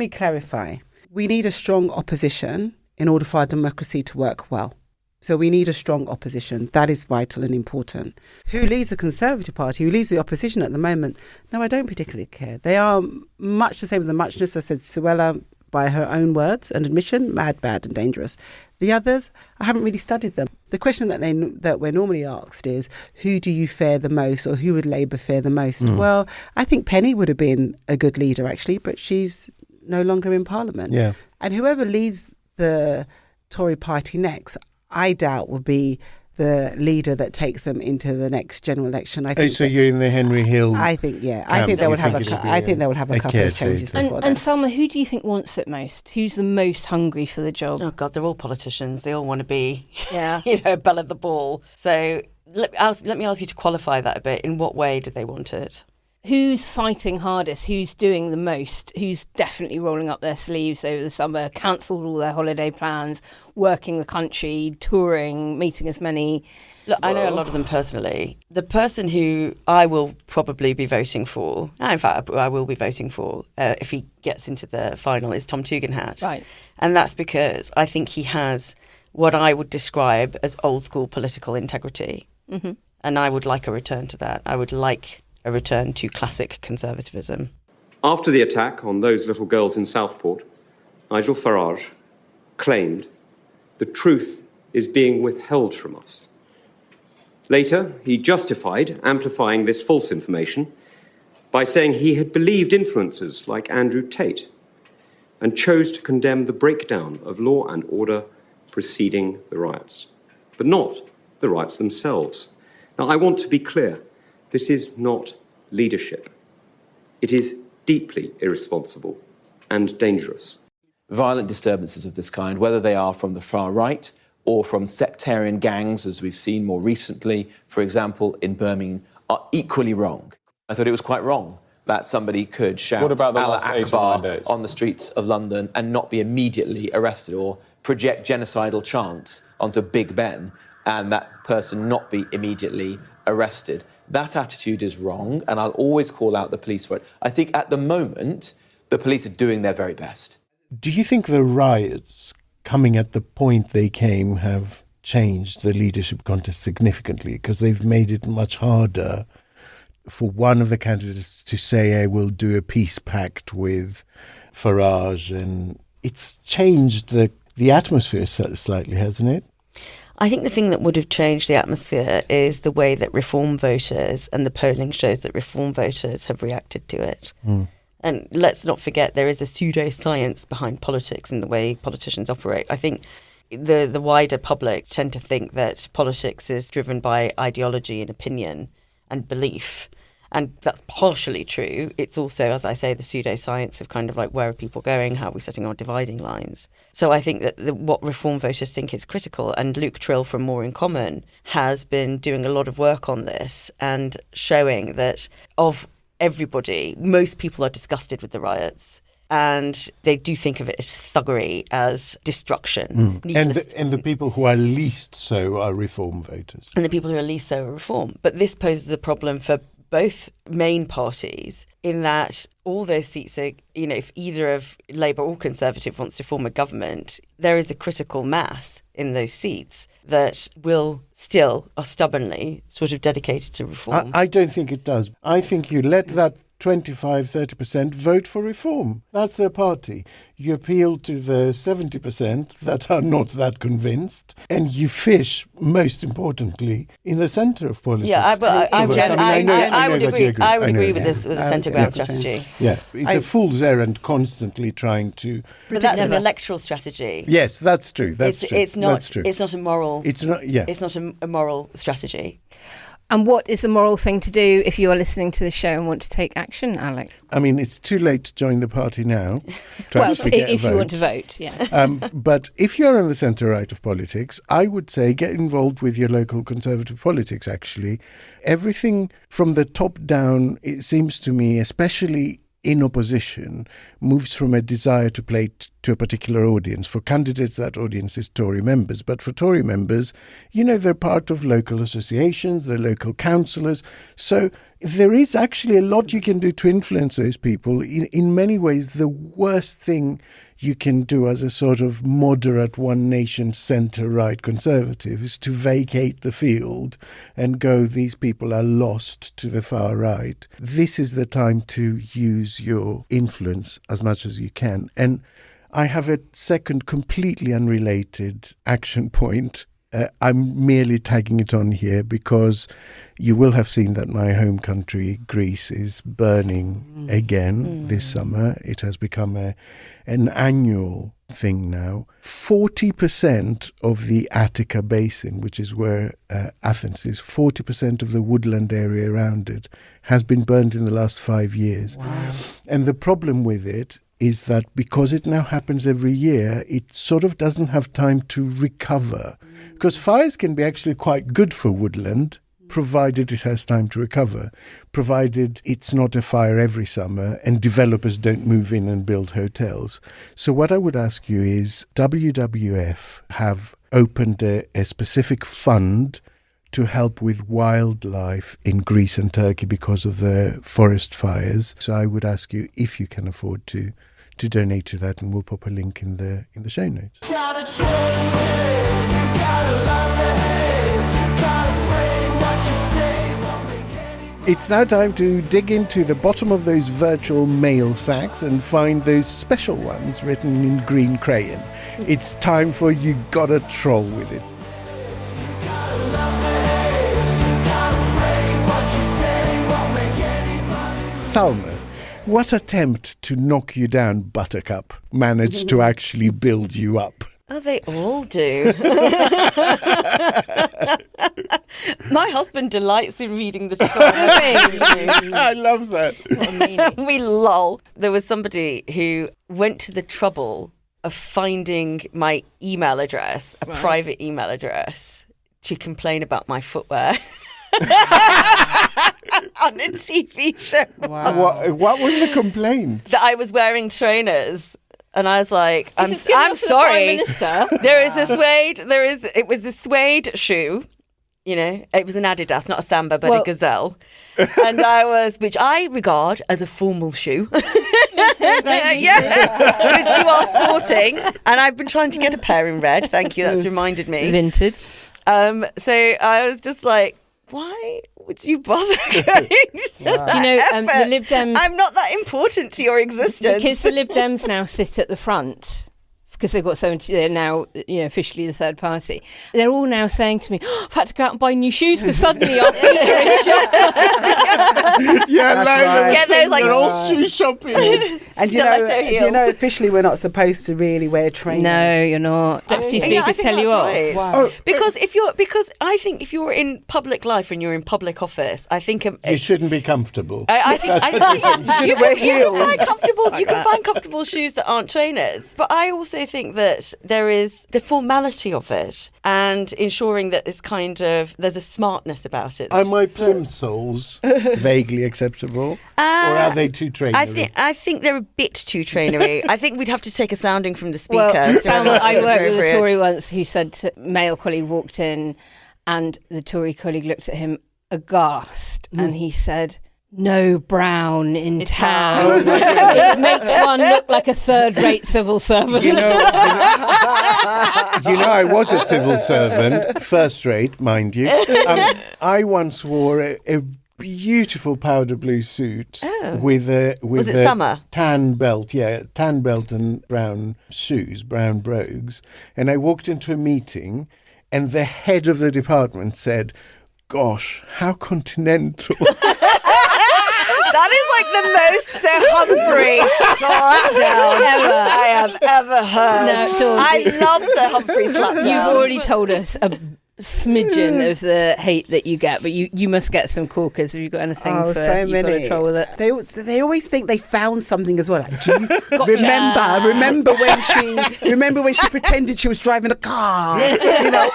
Speaker 1: clarify. We need a strong opposition in order for our democracy to work well. So we need a strong opposition. That is vital and important. Who leads the Conservative Party? Who leads the opposition at the moment? No, I don't particularly care. They are much the same as the muchness. I said Suella, by her own words and admission, mad, bad and dangerous. The others, I haven't really studied them. The question that we're normally asked is, who do you fear the most, or who would Labour fear the most? Well, I think Penny would have been a good leader, actually, but she's no longer in Parliament.
Speaker 2: Yeah.
Speaker 1: And whoever leads the Tory party next, I doubt will be the leader that takes them into the next general election. I think.
Speaker 2: So you're in the Henry Hill.
Speaker 1: I think, yeah. I think they would have a couple of changes before
Speaker 4: And
Speaker 1: that.
Speaker 4: Salma, who do you think wants it most? Who's the most hungry for the job?
Speaker 3: Oh, God, they're all politicians. They all want to be,
Speaker 4: Yeah.
Speaker 3: belle of the ball. So let me ask you to qualify that a bit. In what way do they want it?
Speaker 4: Who's fighting hardest? Who's doing the most? Who's definitely rolling up their sleeves over the summer, cancelled all their holiday plans, working the country, touring, meeting as many?
Speaker 3: Look, I know a lot of them personally. The person who I will probably be voting for, in fact, I will be voting for if he gets into the final, is Tom Tugendhat.
Speaker 4: Right.
Speaker 3: And that's because I think he has what I would describe as old school political integrity. Mm-hmm. And I would like a return to that. I would like a return to classic conservatism.
Speaker 9: After the attack on those little girls in Southport, Nigel Farage claimed the truth is being withheld from us. Later, he justified amplifying this false information by saying he had believed influencers like Andrew Tate and chose to condemn the breakdown of law and order preceding the riots, but not the riots themselves. Now, I want to be clear. This is not leadership. It is deeply irresponsible and dangerous.
Speaker 10: Violent disturbances of this kind, whether they are from the far right or from sectarian gangs, as we've seen more recently, for example, in Birmingham, are equally wrong. I thought it was quite wrong that somebody could shout
Speaker 11: What about the
Speaker 10: Allah
Speaker 11: last 8
Speaker 10: Akbar
Speaker 11: or 9 days?
Speaker 10: on the streets of London and not be immediately arrested, or project genocidal chants onto Big Ben and that person not be immediately arrested. That attitude is wrong, and I'll always call out the police for it. I think at the moment, the police are doing their very best.
Speaker 2: Do you think the riots, coming at the point they came, have changed the leadership contest significantly? Because they've made it much harder for one of the candidates to say, I will do a peace pact with Farage, and it's changed the atmosphere slightly, hasn't it?
Speaker 3: I think the thing that would have changed the atmosphere is the way that Reform voters, and the polling shows that Reform voters have reacted to it. And let's not forget, there is a pseudoscience behind politics and the way politicians operate. I think the wider public tend to think that politics is driven by ideology and opinion and belief. And that's partially true. It's also, as I say, the pseudoscience of kind of like, where are people going? How are we setting our dividing lines? So I think that what Reform voters think is critical, and Luke Trill from More in Common has been doing a lot of work on this and showing that of everybody, most people are disgusted with the riots. And they do think of it as thuggery, as destruction.
Speaker 2: And the people who are least so are Reform voters.
Speaker 3: And the people who are least so are Reform. But this poses a problem for both main parties, in that all those seats are, if either of Labour or Conservative wants to form a government, there is a critical mass in those seats that are stubbornly sort of dedicated to reform.
Speaker 2: I don't think it does. I think you let that 25-30% vote for reform. That's their party. You appeal to the 70% that are not that convinced, and you fish, most importantly, in the centre of politics.
Speaker 3: Yeah, I would agree. I would agree with this centre ground strategy.
Speaker 2: Yeah, it's a fool's errand constantly trying to.
Speaker 3: But that's an electoral strategy.
Speaker 2: Yes, that's true.
Speaker 3: It's not.
Speaker 2: That's true.
Speaker 3: It's not a moral.
Speaker 2: It's not. Yeah.
Speaker 3: It's not a moral strategy.
Speaker 4: And what is the moral thing to do if you are listening to the show and want to take action, Alex?
Speaker 2: I mean, it's too late to join the party now.
Speaker 4: Well, if you want to vote, yeah.
Speaker 2: But if you're on the centre right of politics, I would say get involved with your local Conservative politics, actually. Everything from the top down, it seems to me, especially in opposition, moves from a desire to play to a particular audience. For candidates, that audience is Tory members. But for Tory members, they're part of local associations, they're local councillors. So there is actually a lot you can do to influence those people. In many ways, the worst thing you can do as a sort of moderate one nation centre-right Conservative is to vacate the field and go, these people are lost to the far right. This is the time to use your influence as much as you can. And I have a second completely unrelated action point. I'm merely tagging it on here because you will have seen that my home country, Greece, is burning again this summer. It has become an annual thing now. 40% of the Attica Basin, which is where Athens is, 40% of the woodland area around it has been burned in the last 5 years. Wow. And the problem with it is that because it now happens every year, it sort of doesn't have time to recover. Because fires can be actually quite good for woodland, provided it has time to recover, provided it's not a fire every summer and developers don't move in and build hotels. So what I would ask you is, WWF have opened a specific fund to help with wildlife in Greece and Turkey because of the forest fires. So I would ask you if you can afford to donate to that, and we'll pop a link in the show notes. It's now time to dig into the bottom of those virtual mail sacks and find those special ones written in green crayon. It's time for You Gotta Troll With It. Salma, what attempt to knock you down, Buttercup, managed to actually build you up?
Speaker 3: Oh, they all do. My husband delights in reading the troll.
Speaker 2: I love that.
Speaker 3: We lol. There was somebody who went to the trouble of finding my email address, a private email address, to complain about my footwear. On a TV show.
Speaker 2: Wow. What was the complaint?
Speaker 3: That I was wearing trainers. And I was like, I'm sorry. It was a suede shoe. It was an Adidas, not a Samba, but a Gazelle. And which I regard as a formal shoe. Which you are sporting. And I've been trying to get a pair in red. Thank you, that's reminded me.
Speaker 4: Vintage.
Speaker 3: So I was just like, why would you bother going?
Speaker 4: Do you know the Lib Dems?
Speaker 3: I'm not that important to your existence.
Speaker 4: Because the Lib Dems now sit at the front because they've got they're now officially the third party. They're all now saying to me, I've had to go out and buy new shoes because suddenly our feet are in shop.
Speaker 2: They're all shoe shopping.
Speaker 1: And do you know officially we're not supposed to really wear trainers?
Speaker 4: No, you're not. Deputy speakers tell you off.
Speaker 3: Right. Wow. Because I think if you're in public life and you're in public office, I think
Speaker 2: you shouldn't be comfortable.
Speaker 3: I think you can find comfortable shoes that aren't trainers. But I also think that there is the formality of it and ensuring that there's a smartness about it.
Speaker 2: Are my plimsolls vaguely acceptable, or are they too trainery?
Speaker 3: I think they're a bit too trainery. I think we'd have to take a sounding from the speaker.
Speaker 4: I worked with a Tory once who said, male colleague walked in and the Tory colleague looked at him aghast and he said, "No brown in town." It makes one look like a third-rate civil servant.
Speaker 2: I was a civil servant, first rate, mind you. I once wore a beautiful powder blue suit with a
Speaker 3: summer?
Speaker 2: Tan belt and brown shoes, brown brogues. And I walked into a meeting and the head of the department said, "Gosh, how continental."
Speaker 3: That is like the most Sir Humphrey slapdown I have ever heard.
Speaker 4: No, Dawn,
Speaker 3: I love Sir Humphrey slapdown.
Speaker 4: You've already told us a smidgen of the hate that you get, but you must get some corkers. Have you got anything for
Speaker 1: so
Speaker 4: you've got
Speaker 1: many.
Speaker 4: a troll with it?
Speaker 1: They always think they found something as well. Like, do you remember when she pretended she was driving a car? You know,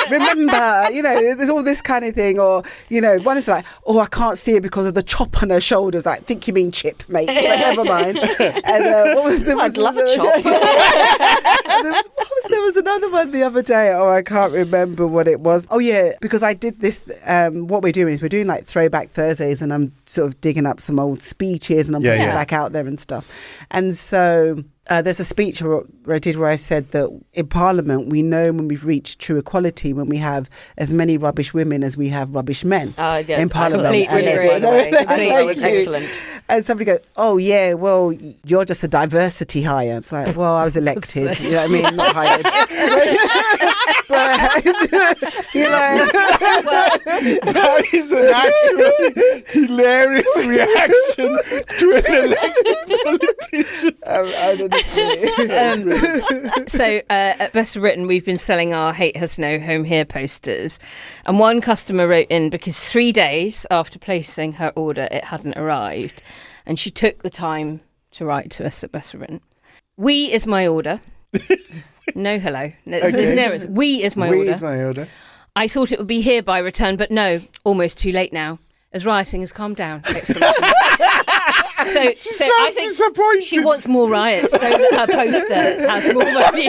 Speaker 1: remember, you know, there's all this kind of thing. Or, you know, one is like, oh, I can't see her because of the chop on her shoulders. Like, think you mean chip, mate. But never mind. And
Speaker 3: I'd love a chop.
Speaker 1: There was another one the other day. Oh, I can't remember what it was. Oh yeah, because I did this. What we're doing is we're doing like Throwback Thursdays, and I'm sort of digging up some old speeches and I'm putting it back out there and stuff. And so there's a speech where I did where I said that in Parliament we know when we've reached true equality when we have as many rubbish women as we have rubbish men in Parliament.
Speaker 3: I think that was excellent.
Speaker 1: And somebody goes, "Oh yeah, well you're just a diversity hire." It's like, well, I was elected. You know what I mean? Not hired. But you know,
Speaker 2: That is an actually hilarious reaction to an elected politician.
Speaker 4: So at Best of Britain, we've been selling our Hate Has No Home Here posters. And one customer wrote in because 3 days after placing her order, it hadn't arrived. And she took the time to write to us at Best of Britain. We is my order. No hello. There's no errors. We is my order.
Speaker 2: We is my order.
Speaker 4: I thought it would be here by return, but no, almost too late now, as rioting has calmed down. So I think
Speaker 2: disappointed.
Speaker 4: She wants more riots so that her poster has more money.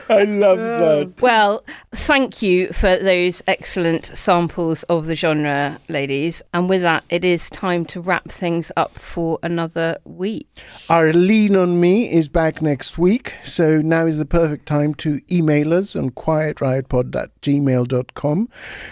Speaker 2: I love that.
Speaker 4: Well, thank you for those excellent samples of the genre, ladies. And with that, it is time to wrap things up for another week.
Speaker 2: Our Lean on Me is back next week, so now is the perfect time to email us on quietriotpod@gmail.com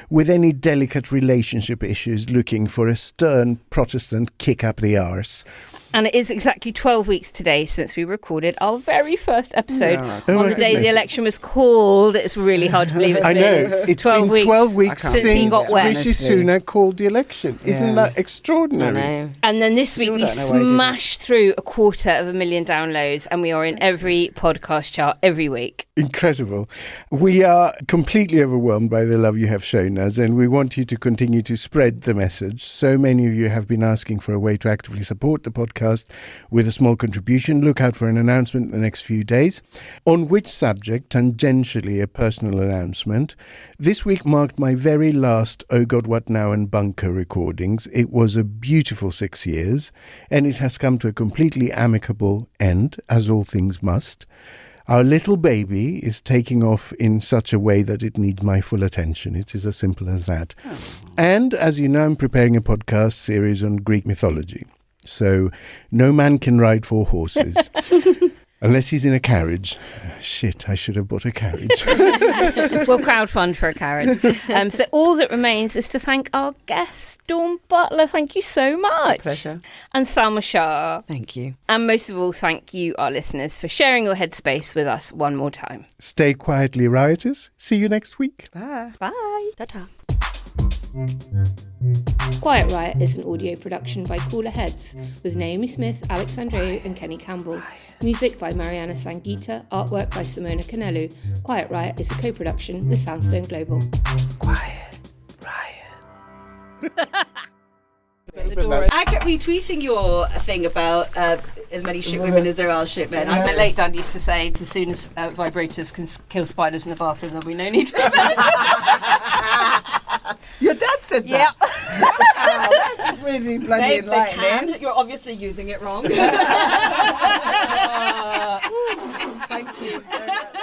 Speaker 2: with any delicate relationship issues looking for a stern Protestant kick up the arse.
Speaker 4: And it is exactly 12 weeks today since we recorded our very first episode on the day the election was called. It's really hard to believe it's
Speaker 2: I know.
Speaker 4: been
Speaker 2: It's
Speaker 4: 12
Speaker 2: been 12 weeks
Speaker 4: since he
Speaker 2: since
Speaker 4: got wet.
Speaker 2: Rishi Sunak called the election. Isn't that extraordinary?
Speaker 3: I know.
Speaker 4: And then this week we smashed through 250,000 downloads and we are in every podcast chart every week.
Speaker 2: Incredible. We are completely overwhelmed by the love you have shown us, and we want you to continue to spread the message. So many of you have been asking for a way to actively support the podcast with a small contribution. Look out for an announcement in the next few days. On which subject, tangentially a personal announcement, this week marked my very last Oh God What Now and Bunker recordings. It was a beautiful 6 years, and it has come to a completely amicable end, as all things must. Our little baby is taking off in such a way that it needs my full attention. It is as simple as that. Oh. And as you know, I'm preparing a podcast series on Greek mythology. So no man can ride 4 horses. Unless he's in a carriage. Shit, I should have bought a carriage.
Speaker 4: We'll crowdfund for a carriage. So all that remains is to thank our guest, Dawn Butler. Thank you so much.
Speaker 1: It's a pleasure.
Speaker 4: And Salma Shah.
Speaker 3: Thank you.
Speaker 4: And most of all, thank you, our listeners, for sharing your headspace with us one more time.
Speaker 2: Stay quietly riotous. See you next week.
Speaker 1: Bye.
Speaker 4: Bye.
Speaker 3: Ta-ta.
Speaker 4: Quiet Riot is an audio production by Cooler Heads with Naomi Smith, Alex Andreou and Kenny Campbell. Music by Mariana Sangeeta, artwork by Simona Canelu. Quiet Riot is a co-production with Sandstone Global.
Speaker 1: Quiet Riot.
Speaker 3: I kept retweeting your thing about as many shit women as there are shit men.
Speaker 4: My late dad used to say, as soon as vibrators can kill spiders in the bathroom, there'll be no need for them.
Speaker 1: Your dad said that?
Speaker 3: Yep.
Speaker 1: Wow, that's really bloody enlightening.
Speaker 3: You're obviously using it wrong.
Speaker 1: Thank you very much.